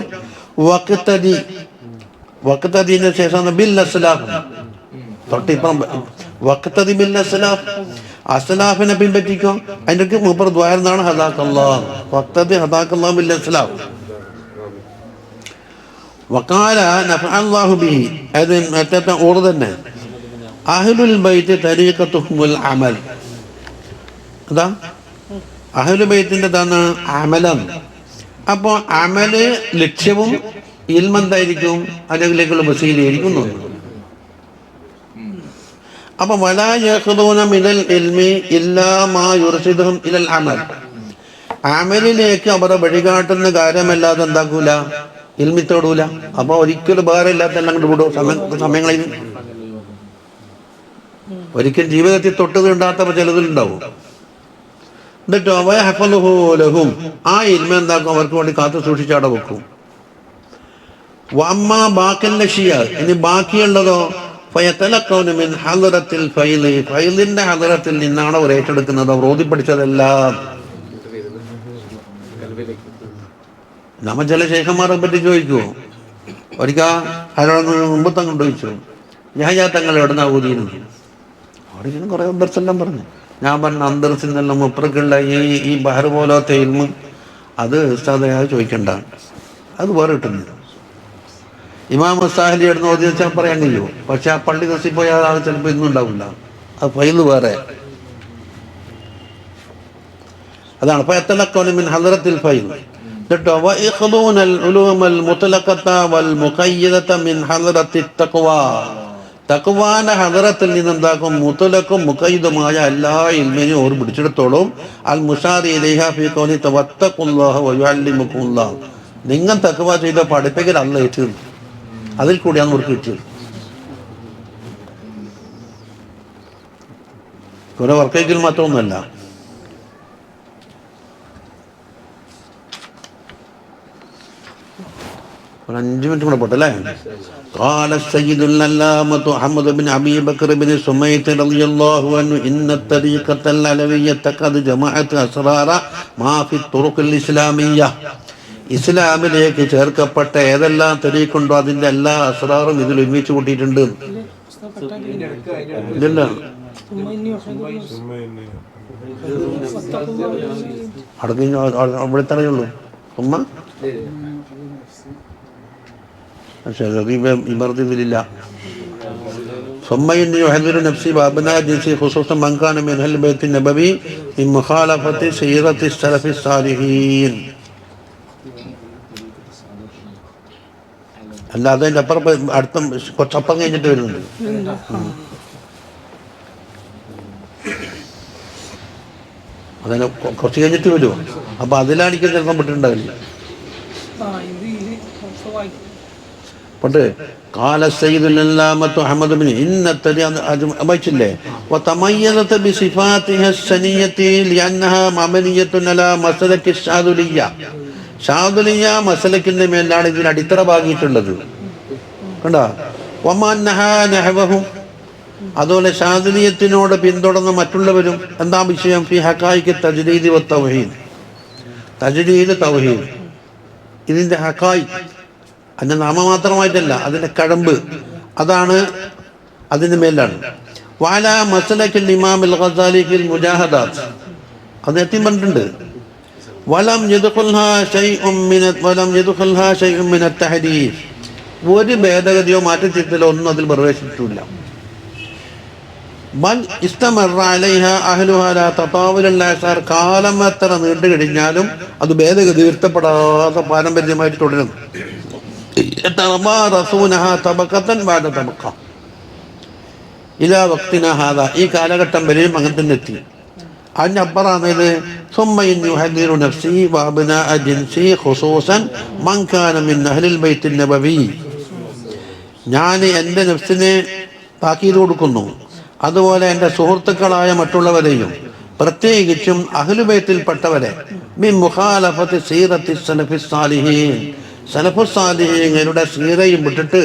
വഖ്തദിന് ശേഷം ബിൽ അസ്ലാഫ്, തൊട്ടിപ്പം വഖ്തദി ബിൽ അസ്ലാഫ്, അസ്ലാഫിനെ പിൻപറ്റിക്കോ. അതിൻ്റെ മൂപ്പർ ദ്വാരന്നാണ് ഹദാകല്ലാഹ്, വഖ്തദി ഹദാകല്ലാഹു ബിൽ അസ്ലാഫ്. വഖാല നഫഅല്ലാഹു ബിഹി, അത് മറ്റേ ഓർ തന്നെ. അഹ്ലുൽ ബൈത്ത് തരീഖത്തുഹുൽ അമൽ, അതാ അഹ്ലുൽ ബൈത്തിന്റെ താണ് അമലം. അപ്പോൾ അമല് ലക്ഷ്യവും ഇൽമെന്തായിരിക്കും? അതിലേക്കുള്ള വസീലയായിരിക്കും. അപ്പൊ വലാ യഖ്ദൂന മിനൽ ഇൽമി ഇല്ലാ മാ യുർഷിദുഹും ഇലൽ അമൽ, അമലിലേക്ക് അവരെ വഴികാട്ടുന്ന കാര്യമല്ലാതെ എന്താക്കൂല? ഇൽമിത്തോടൂല. അപ്പൊ ഒരിക്കലും വേറെ ഇല്ലാത്ത എല്ലാം കൊണ്ട് വിടും. സമയങ്ങളിൽ ഒരിക്കൽ ജീവിതത്തിൽ തൊട്ട് തീണ്ടാത്ത ചിലതിലുണ്ടാവും. എന്നിട്ടോ ലഹും, ആ ഇൽമ എന്താക്കും? അവർക്ക് വേണ്ടി കാത്തു സൂക്ഷിച്ചവിടെ വെക്കും. വഅമ്മാ ബാക്കിൽ ലഷിയ, ഇനി ബാക്കിയുള്ളതോ ഫയതലഖൗന മിൻ ഹളറത്തിൽ ഫൈലി, ഫൈലിന്റെ ഹളറത്തിൽ നിന്നാണ് അവർ ഏറ്റെടുക്കുന്നത്. അവർ ഓതി പഠിച്ചതെല്ലാം. നമ്മ ചില ശേഖന്മാരെ പറ്റി ചോദിക്കുമോ? ഒരിക്കൽ ആരോടൊന്ന് മുമ്പ് തങ്ങൾ ചോദിച്ചു, യഹ്യാ തങ്ങൾ എവിടുന്നാ ഊതിയിരുന്നു? അവിടെ കുറെ അന്തർസെല്ലാം പറഞ്ഞു. ഞാൻ പറഞ്ഞ അന്തർസിൽ നിന്നെല്ലാം മുപ്പറക്കുള്ള ഈ ബഹർ പോലത്തെ ഇൽമ് അത് ഉസ്താദ് ചോദിക്കണ്ട, അത് വേറെ കിട്ടുന്നില്ല. ഇമാം മുസ്താഹലി എടുന്ന് ഓതി വെച്ചാൽ പറയാൻ കഴിയുമോ? പക്ഷെ ആ പള്ളി ദിവസം പോയാൽ ആൾ ചിലപ്പോൾ ഇന്നും ഉണ്ടാവില്ല. അത് ഫൈല് വേറെ. അതാണ് ഫയതലഖൗന മിൻ ഹളറത്തിൽ ഫൈൽ. എന്നിട്ടോ വഇഖ്ദൂനൽ ഉലൂമൽ മുത്ലഖത വൽ മുഖയ്യദത മിൻ ഹളറത്തിത് തഖ്വാ, തഖ്വാന്റെ ഹളറത്തിൽ നിന്ന് എന്താക്കും? മുത്ലഖും മുഖയ്യദുമായ എല്ലാ ഇൽമിനെയും ഓർ പിടിച്ചെടുത്തോളും. അൽ മുശാരി ഇലൈഹാ ഫീ ഖൗലി തവത്തഖുല്ലാഹ വയുഅല്ലിമുകുല്ലാഹ്, നിങ്ങൾ തഖ്വ ചെയ്ത പഠിപ്പിക്കൽ അല്ലാഹ് ഏറ്റു, അതിൽ കൂടിയാണ് അവർക്ക് കിട്ടിയത്. കുറെ വർക്കേക്കിൽ മാത്രമൊന്നുമല്ല. ഒരു 5 മിനിറ്റ് കൂടെ പോട്ടെ അല്ലേ? قال السيد العلامة أحمد بن أبي بكر بن سميت رضي الله عنه إن الطريقة العلوية قد جمعت أسرار ما في الطرق الإسلامية, ഇസ്ലാമിലേക്ക് ചേർക്കപ്പെട്ട ഏതെല്ലാം തരീഖുണ്ടോ അതിന്റെ എല്ലാ അസ്റാറും ഇതിൽ ഒരുമിച്ച് കൂട്ടിയിട്ടുണ്ട്. ഇല്ല, അടങ്ങി അവിടെ തടയുള്ളൂ. ഉമ്മ പക്ഷേ ഇതിലില്ല. ثم إني أحذر نفسي وأبناء جنسي خصوصا من كان من أهل البيت النبوي من مخالفة سيرة السلف الصالحين. അല്ലാതെ അതിൻ്റെ അപ്പുറം അടുത്ത കുറച്ചപ്പം കഴിഞ്ഞിട്ട് വരുന്നുണ്ട്. അങ്ങനെ കുറച്ച് കഴിഞ്ഞിട്ട് വരുമോ? അപ്പം അതിലാണിക്ക് ചിലപ്പം വിട്ടിട്ടുണ്ടാവില്ല. പണ്ട് قال السيد العلامة أحمد بن إن أبيتله وتميزت بصفاتها السنية لأنها مبنية على مسلك الشاذلية. ഷാദുലിയ മസലക്കിന്റെ മേലാണ് ഇതിന് അടിത്തറ പാകിയിട്ടുള്ളത്. കണ്ടോ? വമന്നഹാ നഹവഹു, അതുപോലെ ഷാദുലിയത്തിനോട് പിന്തുടർന്ന് മറ്റുള്ളവരും എന്താ വിഷയം? ഫി ഹഖായിഖ് തജ്ദീദ് വ തൗഹീദ്. തജ്ദീദ് തൗഹീദ് ഇതിന്റെ ഹഖായിഖ്, അതിന്റെ നാമമാത്രമായിട്ടല്ല, അതിന്റെ കഴമ്പ്, അതാണ് അതിന്റെ മേലാണ്. വഅല മസ്ലക്കിൽ ഇമാം അൽ ഗസാലി ഫിൽ മുജാഹദാത്ത്, അത് എത്തി പറഞ്ഞിട്ടുണ്ട്. വലം യദ്ഖുൽഹാ ശൈഉം മിന അത്തഹദീസ്, ഒരു ഭേദഗതിയോ മാറ്റത്തിലോ ഒന്നും അതിൽ പ്രവേശിച്ചിട്ടില്ല. ബൽ ഇസ്തമറ അലൈഹാ അഹ്ലുഹാ ലാ തതാവുൽ അൽ-ആസാർ, കാലം എത്ര നീണ്ടു കഴിഞ്ഞാലും അത് ഭേദഗതി വരുത്തപ്പെടാതെ പാരമ്പര്യമായിട്ട് തുടരുന്നു. യതവാറസൂനഹാ തബഖതൻ ബഅദ തബഖ ഇലാ വഖ്തിനാ ഹാദാ, ഈ കാലഘട്ടം വരെയും അങ്ങനെ തന്നെ എത്തി. അതിനപ്പുറമാണിത്. ثم إني أحذر نفسي وأبناء جنسي خصوصا من كان من أهل البيت النبوي. ഞാൻ എൻ്റെ നഫ്സിനെ താക്കീത് കൊടുക്കുന്നു, അതുപോലെ എൻ്റെ സുഹൃത്തുക്കളായ മറ്റുള്ളവരെയും പ്രത്യേകിച്ചും അഹ്ലുബൈത്തിൽപ്പെട്ടവരെ മിൻ മുഖാലഫത്തി സീറത്തി സലഫി സാലിഹീൻ, സലഫു സാലിഹീങ്ങളുടെ സീറയും വിട്ടിട്ട്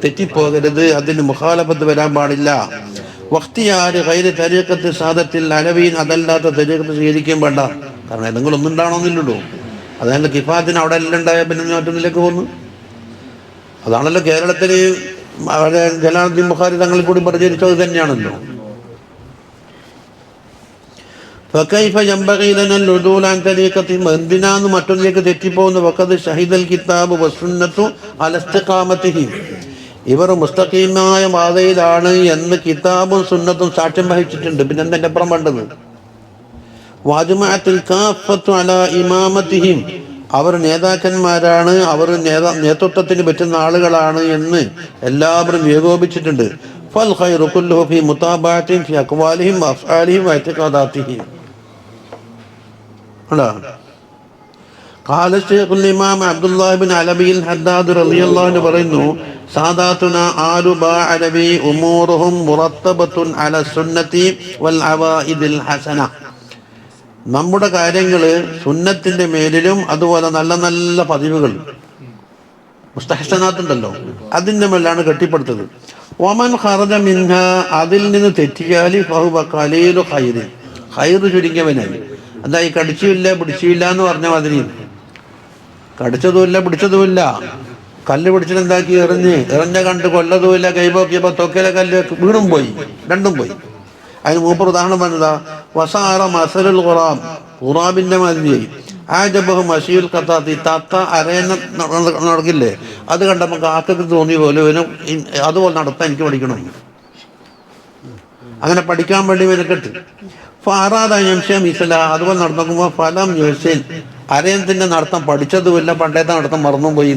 തെറ്റിപ്പോകരുത്, അതിന് മുഖാലഫത്ത് വരാൻ പാടില്ല. വഖ്തിയാർ ഗൈരി തരീഖത്തി സാദത്തിൽ അലവീൻ, അതല്ലാത്ത തരീഖത്ത് സ്വീകരിക്കാൻ വേണ്ട. കാരണം ഏതെങ്കിലും ഒന്നും ഉണ്ടാവണമെന്നില്ലല്ലോ. അതായത് കിഫാത്തിന് അവിടെ എല്ലാം ഉണ്ടായ പിന്നെ മറ്റൊന്നിലേക്ക് പോകുന്നു. അതാണല്ലോ കേരളത്തിൽ ജലാലുദ്ദീൻ ബുഖാരി തങ്ങളിൽ കൂടി പ്രചരിച്ചത് തന്നെയാണല്ലോ. ഫകൈഫ യംബഗി ലനാ അൽ-ഉദൂൽ അൻ തരീഖത്തിഹിം, എന്തിനാണ് മറ്റൊന്നിലേക്ക് തെറ്റിപ്പോകുന്നു? വഖദ് ഷഹിദൽ കിതാബു വസ്സുന്നത്തു അല ഇസ്തിഖാമത്തിഹിം, ഇവർ മുസ്തഖീമായ പാതയിലാണ് എന്ന് കിതാബും സുന്നത്തും സാക്ഷ്യം വഹിച്ചിട്ടുണ്ട്. പിന്നെ എന്തെന്റെ അപ്പുറം വേണ്ടത്? വാജ്മഅത്തുൽ കാഫത്തു അലാ ഇമാമത്തിഹിം, അവർ നേതാക്കന്മാരാണ്, അവർ നേതൃത്വത്തിന് പറ്റുന്ന ആളുകളാണ് എന്ന് എല്ലാവരും ഏകോപിച്ചിട്ടുണ്ട്. ഫൽ ഖൈറു കുല്ലുഹു ഫീ മുതാബഅത്തിഹിം ഫീ അഖ്വാലിഹിം വഅഫ്ആലിഹിം വഇഅ്തിഖാദാതിഹിം. അല്ല ഖാല ശൈഖുൽ ഇമാം അബ്ദുല്ലാഹ് ഇബ്നു അലബിൽ ഹദ്ദാദ് റളിയല്ലാഹു അൻഹു പറയുന്നു, സാദാത്തുന ആലു ബഅലബി ഉമൂറുഹും മുറത്തബത്തുൻ അല സുന്നത്തി വൽ അവൈദിൽ ഹസന, നമ്മുടെ കാര്യങ്ങൾ സുന്നത്തിന്റെ മേലിലും അതുപോലെ നല്ല നല്ല പതിവുകൾ മുസ്തഹസനാത്തുണ്ടല്ലോ അതിൻ്റെ മേലാണ് കെട്ടിപ്പടുത്തത്. വമൻ ഖറജ മിൻഹ, അതിൽ നിന്ന് തെറ്റിയാൽ ഫഹുവ ഖലീലു ഖൈർ, ഖൈർ ചുരുങ്ങിയവനായി. എന്താ ഈ കടിച്ചില്ല പിടിച്ചില്ല എന്ന് പറഞ്ഞ മാതിരി, കടിച്ചതുമില്ല പിടിച്ചതുമില്ല, കല്ല് പിടിച്ചിട്ടെന്താക്കി എറിഞ്ഞ കണ്ട് കൊല്ലതുമില്ല, കൈപോക്കിയപ്പോൾ തൊക്കയിലെ കല്ല് വീണും പോയി, രണ്ടും പോയി. അതിന് മൂപ്പർ ഉദാഹരണം പറഞ്ഞതാ, വസാറ മസലുൽ ഖുറാം, ഖുറാബിന്റെ മാതിരിയായി. ആജബഹു മശീൽ ഖത്താത്തി, തത്ത അരയന്ന നടക്കില്ലേ, അത് കണ്ടപ്പോൾ കാക്കക്ക് തോന്നിയ പോലെ ഇവനും അതുപോലെ നടത്താൻ എനിക്ക് പഠിക്കണം. അങ്ങനെ പഠിക്കാൻ വേണ്ടി ഇവനെക്കെട്ട് ഫാറാദ യംശം ഇസ്ല, അതുപോലെ നടന്നുമ്പോൾ ഫലം യുസൈൻ, അരയനത്തിന്റെ നടത്തം പഠിച്ചതുമില്ല, പണ്ടത്തെ നടത്തം മറന്നും പോയി.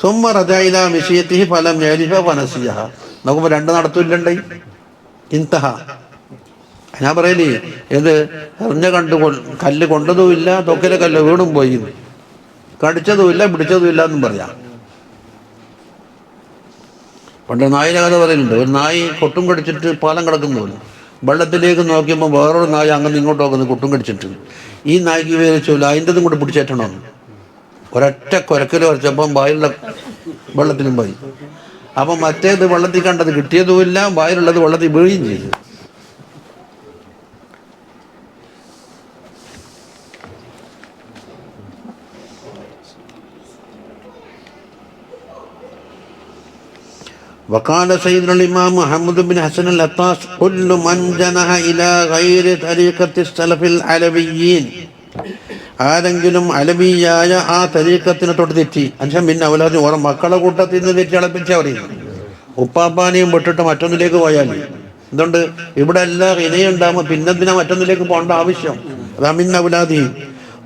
സുമ്മ റജായില മിഷിയത്തിഹി ഫലം യലിഫ ഫനസിയഹ, നോക്കുമ്പോൾ രണ്ട് നടത്തമില്ലണ്ടായി. ഇൻതഹ, ഞാൻ പറയലേ ഏത് എറിഞ്ഞ കണ്ട് കല്ല് കൊണ്ടതുമില്ല, തൊക്കിലെ കല്ല് വീണും പോയി, കടിച്ചതുമില്ല പിടിച്ചതുമില്ല എന്നും പറയാം. പണ്ട് നായിൻ്റെ കഥ പറയുന്നുണ്ട്. ഒരു നായി കൊട്ടും കടിച്ചിട്ട് പാലം കിടക്കുന്നു, വെള്ളത്തിലേക്ക് നോക്കിയപ്പോൾ വേറൊരു നായ അങ്ങനെ ഇങ്ങോട്ട് നോക്കുന്നത് കൊട്ടും കടിച്ചിട്ട്. ഈ നായ്ക്ക് വിചാരിച്ചില്ല അതിൻ്റെതും കൂടെ പിടിച്ചേറ്റണം. ഒരൊറ്റ കുരക്കൽ വരച്ചപ്പം വായിലുള്ള വെള്ളത്തിലും പോയി. അപ്പം മറ്റേത് വെള്ളത്തിൽ കണ്ടത് കിട്ടിയതുമില്ല, വായിലുള്ളത് വെള്ളത്തിൽ വീഴുകയും ചെയ്തു. وقال سيدنا الإمام محمد بن حسن الأطاس كل من جنح إلى غير طريقة السلف العلويين, ആരെങ്കിലും അലവിയായ ആ തരീഖത്തിനെ തൊട്ട് തെറ്റി അഞ്ചം പിന്നെ അവലാദി ഓരോ മക്കളെ കൂട്ടത്തിൽ നിന്ന് തെറ്റി അളപ്പിച്ചാൽ പറയുന്നു. ഉപ്പാപ്പാനെയും വിട്ടിട്ട് മറ്റൊന്നിലേക്ക് പോയാൽ എന്തുകൊണ്ട് ഇവിടെ എല്ലാം ഇനയുണ്ടാകുമ്പോൾ പിന്നെന്തിനാ മറ്റൊന്നിലേക്ക് പോകേണ്ട ആവശ്യം? റമിൻ ഔലാദിഹിം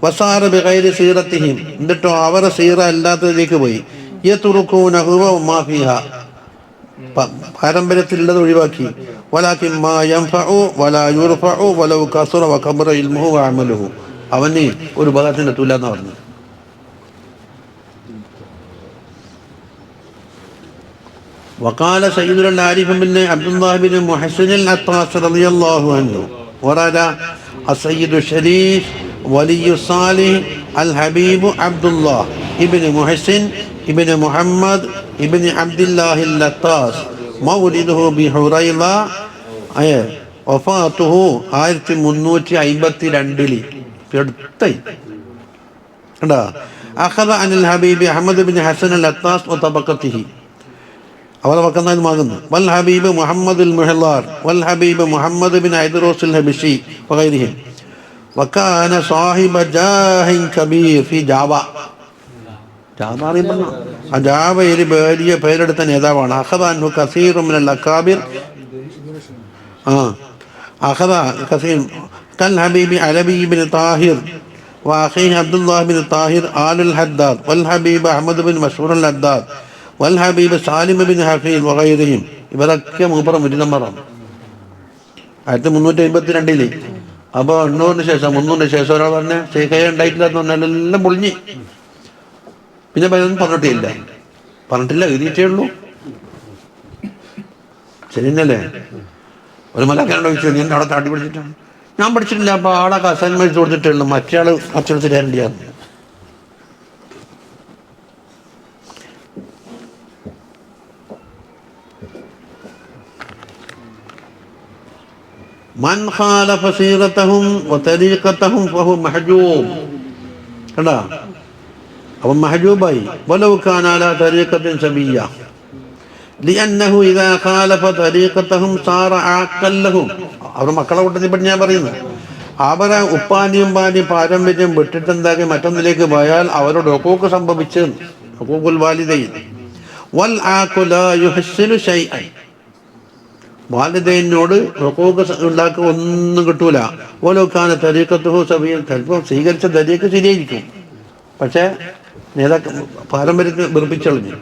വസാറ ബിഗൈരി സീറത്തിഹിം, എന്നിട്ടോ അവരെ സീറ അല്ലാത്തതിലേക്ക് പോയി. യതുറുകൂനഹു വമാ ഫീഹാ, പാരമ്പര്യത്തിലുള്ളത് ഒഴിവാക്കി. വലാകിൻ മാ യൻഫഉ വലാ യുർഫഉ വലൗ കസറ വകബറ ഇൽമുഹു വഅമലുഹു, അവന് ഒരു ഉപകാരത്തിന് എത്തൂല എന്നാ പറഞ്ഞു. وقال سيد العارف بن عبد الله بن محسن العطاس رضي الله عنه ورد السيد الشريف ولي الصالح الحبيب عبد الله ابن محسن ابن محمد ابن عبد الله العطاس مولده بحريضة وفاته 1352 أخذ عن الحبيب أحمد بن حسن العطاس وطبقته അവരെ പക്കന്നാകുന്നു. വൽ ഹബീബ് മുഹമ്മദ് മുഹല്ലാർ വൽ ഹബീബ് മുഹമ്മദ് ബിൻ ഐദ്റൂസ് അൽ ഹബശി വഗൈരിഹിം വകാന സാഹിബ ജാഹിൻ കബീർ ഫി ജാവ. ജാവ അറിയുന്ന ആ ജാവയിൽ വലിയ പേരെടുത്ത നേതാവാണ്. അഖദ അൻഹു കസീറു മിനൽ അകാബിർ അഖദ കസീർ കൽ ഹബീബ് അലബി ബിൻ താഹിർ വഅഖീഹി അബ്ദുല്ലാഹ് ബിൻ താഹിർ ആലുൽ ഹദ്ദാദ് വൽ ഹബീബ് അഹ്മദ് ബിൻ മസ്ഊർ അൽ ഹദ്ദാദ് വൽ ഹബീബ് സാലിം ബിൻ ഹഫീൽ വഗൈരിഹിം. ഇവരൊക്കെ മൂപ്പറ മുരിനമ്പറാണ്. 1352. അപ്പോൾ 800 ശേഷം 300 ശേഷം ഒരാൾ പറഞ്ഞ ശേഖയ ഉണ്ടായിട്ടില്ല എന്ന് പറഞ്ഞാൽ എല്ലാം പൊളിഞ്ഞ്. പിന്നെ പറഞ്ഞിട്ടില്ല എഴുതിയിട്ടേ ഉള്ളൂ. ശരിയല്ലേ? ഒരു മലക്കാരനോട് ചോദിച്ചു, നീ അവിടെ താട്ടി പഠിച്ചിട്ടാണ്? ഞാൻ പഠിച്ചിട്ടില്ല. അപ്പോൾ ആളെ അസൈൻമെന്റ് കൊടുത്തിട്ടേ ഉള്ളൂ, മറ്റേ ആൾ അച്ചടത്തിൽ തരേണ്ടിയാണ്. മൻ ഖാലഫ സീറതഹും വതരീഖതഹും ഫഹു മഹ്ജൂബ്. കണ്ടാ, അവൻ മഹ്ജൂബായി. വലൗ കാന അലാ തരീഖത്തിൻ സബിയ്യ ലിഅന്നഹു ഇദാ ഖാലഫ തരീഖതഹും സാറ ആഖൽ ലഹും. അവർ മക്കളെ കൂട്ടത്തിൽ പറ്റി ഞാൻ പറയുന്നു. അവരെ ഉപ്പാനിയും പാനിയും പാരമ്പര്യം വിട്ടിട്ട് എന്താക്കി മറ്റൊന്നിലേക്ക് പോയാൽ അവരുടെ ഹുഖൂഖ് സംഭവിച്ചു. ഹുഖൂഖുൽ വാലിദൈൻ വൽ ആഖു ലാ യുഹ്സിനു ശൈഅൻ. വാലിദൈനോട് ഹുഖൂഖ് ഉണ്ടാക്കുക ഒന്നും കിട്ടൂല. വലൗകാന തരീഖത്തുഹു സബിയ്യൻ, ചിലപ്പോൾ സ്വീകരിച്ച തരീഖ് ശരിയായിരിക്കും, പക്ഷേ നേതാക്കൾ പാരമ്പര്യത്തിന് വെറുപ്പിച്ചളഞ്ഞു.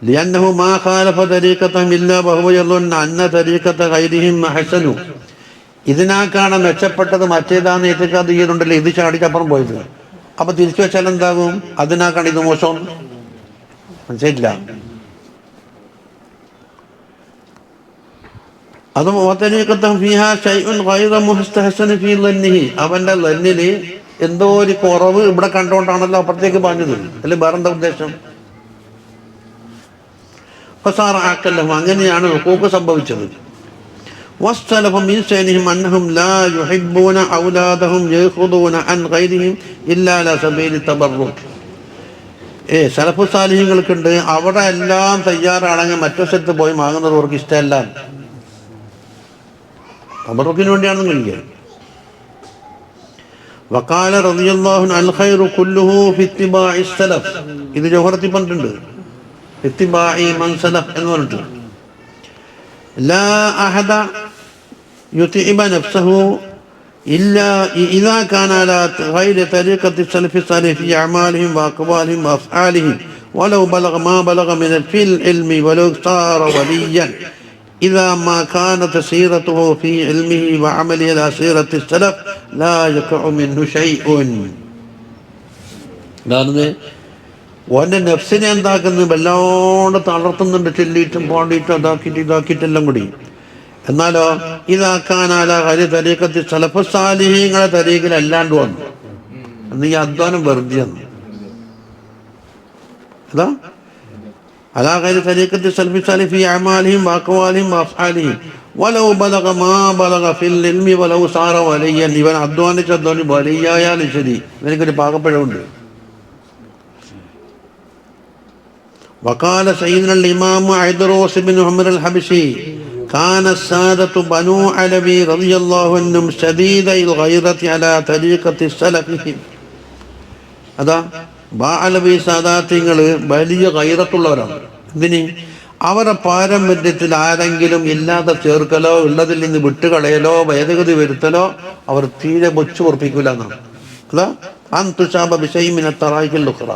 ലിഅന്നഹു മാ ഖാലഫ തരീഖതഹും ഇല്ലാ വഹുവ യظن അന്ന തരീഖത ഗൈരിഹിം അഹ്സനു. ഇതിനാക്കാണ് മെച്ചപ്പെട്ടത് മറ്റേതാന്ന് ഏറ്റിക്കാതെ ചെയ്യുന്നുണ്ടല്ലോ, ഇത് ചാടിച്ചപ്പുറം പോയത്. അപ്പൊ തിരിച്ചു വെച്ചാൽ എന്താകും? അതിനാക്കാണ് ഇത് മോശം. മനസ്സിലായിട്ടില്ല? അതും അവന്റെ ലന്നില് എന്തോ ഒരു കുറവ് ഇവിടെ കണ്ടുകൊണ്ടാണല്ലോ അപ്പുറത്തേക്ക് പറഞ്ഞത്. അല്ലെ വേറെന്താ ഉദ്ദേശം? അങ്ങനെയാണ് ഹുഖൂഖ് സംഭവിച്ചത്. സലഫു സാലിഹ്യങ്ങൾക്കുണ്ട്, അവിടെ എല്ലാം തയ്യാറാണെങ്കിൽ മറ്റൊരു സ്ഥലത്ത് പോയി വാങ്ങുന്നത് അവർക്ക് ഇഷ്ടമല്ല. തബറുക്കിന് വേണ്ടിയാണെന്ന് കഴിക്കുക. വഖാല റളിയല്ലാഹു അൽ ഖൈറു കുല്ലുഹു ഫി ഇത്തിബാഇ സലഫ്. ഇത് ജൗഹറത്തിൽ പറഞ്ഞിട്ടുണ്ട്, ഇത്തിബാഇ മൻ സലഫ് എന്ന് പറഞ്ഞിട്ട്. ലാ അഹദ യുതിബ നഫ്സഹു ഇല്ലാ ഇദാ കാന അലാ ഗൈരി തരീഖത്തി സലഫി സാലിഹ് ഫി അഅമാലിഹിം വഅഖ്വാലിഹിം വഅഫ്ആലിഹിം വലൗ ബലഗ മാ ബലഗ മിൻ ഫിൽ ഇൽമി വലൗ സാറ വലിയ്യൻ إذا ما كانت سيرته في علمه وعمله على سيرة السلف لا يقع منه شيء. ഓൻ്റെ നഫ്സിനെ എന്താക്കുന്നു? വല്ലാണ്ട് തളർത്തുന്നുണ്ട്, ചെല്ലിയിട്ടും പാടിയിട്ടും ഇതാക്കിയിട്ടെല്ലാം കൂടി. എന്നാലോ ഇതാക്കാനാല ഹരി തരീഖത്തി സലഫു സാലിഹീങ്ങളെ തരീഖിൽ അല്ലാണ്ട് വന്നു എന്ന് ഈ അധ്വാനം വെറുതെ വന്നു. അതാ على غير طريقة السلف الصالح في أعمالهم وأقوالهم وأفعالهم ولو بلغ ما بلغ في العلم ولو صار وليا. ഇവൻ അധ്വാനിച്ച് വലിയായാലും ശരി, ഇവനക്കൊരു പാകപ്പിഴവുണ്ട്. وقال سيدنا الإمام عيدروس بن عمر الحبشي كان السادة بنو علوي رضي الله عنهم شديد الغيرة على طريقة السلفهم. അതാ ബാഅലവി സാദാത്യങ്ങൾ വലിയ ഗൈറത്തുള്ളവരാണ്. എന്തിന്? അവരുടെ പാരമ്പര്യത്തിൽ ആരെങ്കിലും ഇല്ലാതെ ചേർക്കലോ ഉള്ളതിൽ നിന്ന് വിട്ടുകളയലോ ഭേദഗതി വരുത്തലോ അവർ തീരെ വെച്ചു ഉറപ്പിക്കൂല എന്നാണ്. അതാ അൻതുശാബ ബിശൈഇൻ തറായിഖിൽ ഉഖറ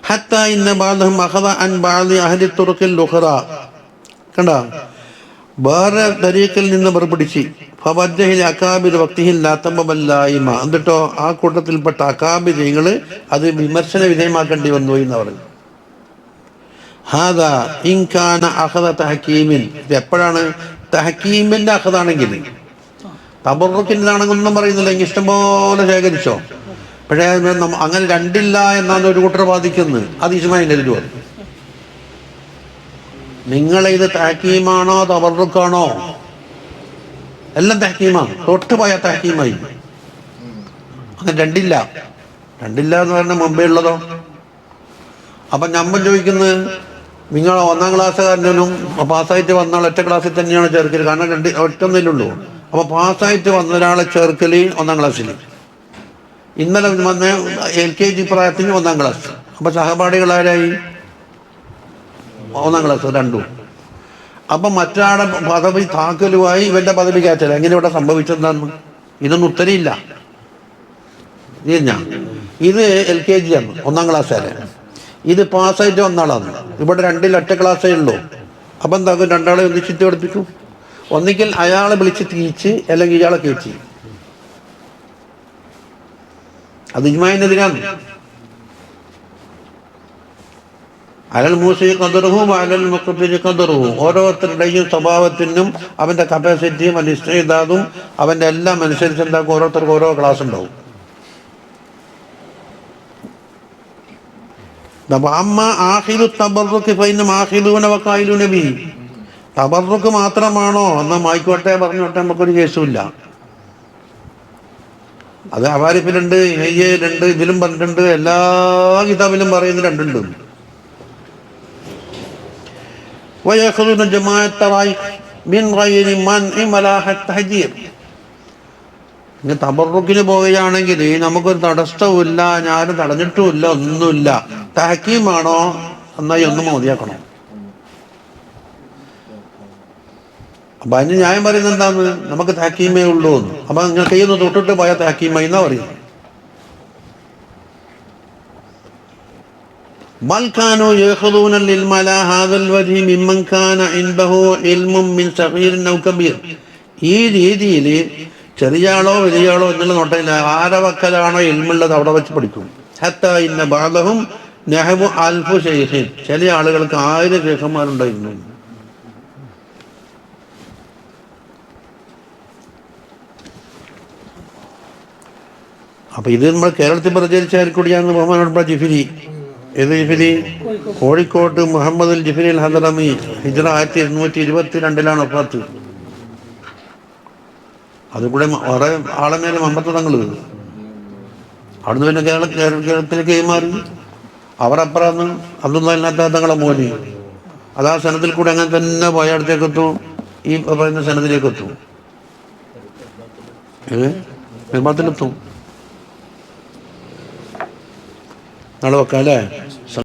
ഹത്താ ഇന്ന ബഅദഹും അഖദ അൻ ബഅദി അഹ്ലി തുറുഖിൽ ഉഖറ. കണ്ട, വേറെ തരീഖിൽ നിന്ന് പുറപ്പെടുത്തി ഫവജ്ജഹിൽ അകാബിർ വക്തിഹിൽ ലാതമബല്ലായിമ. എന്നിട്ടോ ആ കൂട്ടത്തിൽപ്പെട്ട അകാബികൾ അത് വിമർശന വിധേയമാക്കേണ്ടി വന്നു എന്ന് പറഞ്ഞു. ഹാദാ ഇൻകാന അഖദ തഹകീമിൻ. ഇത് എപ്പോഴാണ്? തഹകീമിന്റെ അഖദാണെങ്കിൽ. തബറുക്കിൻ്റെതാണെങ്കിൽ ഒന്നും പറയുന്നില്ല, എനിക്ക് ഇഷ്ടംപോലെ ശേഖരിച്ചോ. പക്ഷേ അങ്ങനെ രണ്ടില്ല എന്നാണ് ഒരു കൂട്ടർ വാദിക്കുന്നത്. അത് ഇസ്മായിലിൻ്റെ ഒരു പറഞ്ഞു. നിങ്ങളിത് തഹകീമാണോ തബറുക്കാണോ? എല്ലാം തഹകീമാണ്, തൊട്ടുപോയ തഹകീമായി. അങ്ങനെ രണ്ടില്ല എന്ന് പറഞ്ഞാൽ മുമ്പേ ഉള്ളതോ. അപ്പം നമ്മൾ ചോദിക്കുന്നത്, നിങ്ങൾ 1ാം ക്ലാസ്സുകാരനും പാസ്സായിട്ട് വന്ന ആൾ ഒറ്റ ക്ലാസ്സിൽ തന്നെയാണ് ചേർക്കൽ? കാരണം ഒറ്റൊന്നില്ലുള്ളൂ. അപ്പോൾ പാസ്സായിട്ട് വന്ന ഒരാളെ ചേർക്കൽ 1ാം ക്ലാസ്സിൽ, ഇന്നലെ വന്ന LKG പ്രായത്തിന് 1ാം ക്ലാസ്. അപ്പോൾ സഹപാഠികളാരായി? 1ാം ക്ലാസ് രണ്ടും. അപ്പം മറ്റാടെ പദവി താക്കലുമായി ഇവന്റെ പദവി കയറ്റല. എങ്ങനെ ഇവിടെ സംഭവിച്ചെന്താണ്? ഇതൊന്നും ഉത്തരയില്ല. ഇത് LKG ആണ്, 1ാം ക്ലാസ് വരെ. ഇത് പാസ്സായിട്ട് വന്ന ആളാണ്. ഇവിടെ 2ൽ ഒറ്റ ക്ലാസ്സേ ഉള്ളൂ. അപ്പം എന്താക്കും? രണ്ടാളെ ഒന്നിച്ചിട്ട് പഠിപ്പിക്കും. ഒന്നിക്കൽ അയാളെ വിളിച്ച് തീച്ച്, അല്ലെങ്കിൽ ഇയാളെ കയറ്റി. അത് ഇജ്മാഇനെതിരാണ്. അലൽ മൂസി ഖദറുഹു അലൽ മുഖ്തദിരി ഖദറുഹു. ഓരോരുത്തരുടെയും സ്വഭാവത്തിനും അവന്റെ കപ്പാസിറ്റിയും അവന്റെ ഇസ്തിദാദും അവന്റെ എല്ലാം അനുസരിച്ച് എന്താക്കും? ഓരോരുത്തർക്കും ഓരോ ക്ലാസ് ഉണ്ടാവും. തബറുക്ക് മാത്രമാണോ എന്നാ ആയിക്കോട്ടെ, പറഞ്ഞോട്ടെ, നമുക്കൊരു കേസുമില്ല. അത് അവാരിഫിലുണ്ട്, ഹയ്യയിലുണ്ട്, ഇതിലും പറഞ്ഞിട്ടുണ്ട്, എല്ലാ കിതാബിലും പറയുന്ന രണ്ടുണ്ട്. ഇനി തബറുക്കിന് പോവുകയാണെങ്കിൽ നമുക്കൊരു തടസ്സവുമില്ല, ഞാനും തടഞ്ഞിട്ടുമില്ല, ഒന്നുമില്ല. തഹക്കീമാണോ എന്നായി ഒന്ന് മോദിയാക്കണം. അപ്പൊ അതിന് ന്യായം പറയുന്നത് എന്താന്ന്? നമുക്ക് തഹക്കീമേ ഉള്ളൂ എന്ന്. അപ്പൊ നിങ്ങൾ കയ്യൊന്ന് തൊട്ടിട്ട് പോയാൽ തഹക്കീമായി എന്നാ പറയുന്നത്. ബൽ കാനൂ യഖദൂന ലിൽമ അലാ ഹാദൽ വജ്ഹി മിമ്മൻ കാന ഇൻദഹു ഇൽമുൻ മിൻ സഗീറിൻ ഔ കബീർ. ഈ രീതിയിൽ ചെറിയ ആളോ വലിയ ആളോ എന്നുള്ള നോട്ടമില്ല, ആരെ വക്കലാണോ ഇൽമുള്ളത് അവിടെ വെച്ച് പഠിക്കും. ഹത്താ ഇന്ന ബഅദഹും നഹബു അൽഫു ശൈഖിൻ. ചില ആളുകൾക്ക് 1000 ശൈഖന്മാരുണ്ടായിരുന്നു. അപ്പൊ ഇത് നമ്മൾ കേരളത്തിൽ പ്രചരിച്ചായിരിക്കൂടിയാണ് ബഹുമാനപ്പെട്ട ജിഫിരി. ഏത് ജിഫിരി? കോഴിക്കോട്ട് മുഹമ്മദ് അൽ ജിഫിരി അൽ ഹദറമി. ഹിജ്റ 1822 വഫാത്ത്. അതുകൂടെ കുറെ ആളെമേലെ മമ്പത്തങ്ങൾ. അവിടുന്ന് പിന്നെ കേരളത്തിലേക്ക് കൈമാറി. അവരപ്പുറന്ന് അബ്ദുല്ലാ തങ്ങളെ മോനി. അതാ സനത്തിൽ കൂടെ അങ്ങനെ തന്നെ പോയ അടുത്തേക്ക് എത്തും, ഈ പറയുന്ന സനത്തിലേക്ക് എത്തും, നിർമ്മാണത്തിലെത്തും. നാളെ വെക്കാം അല്ലേ?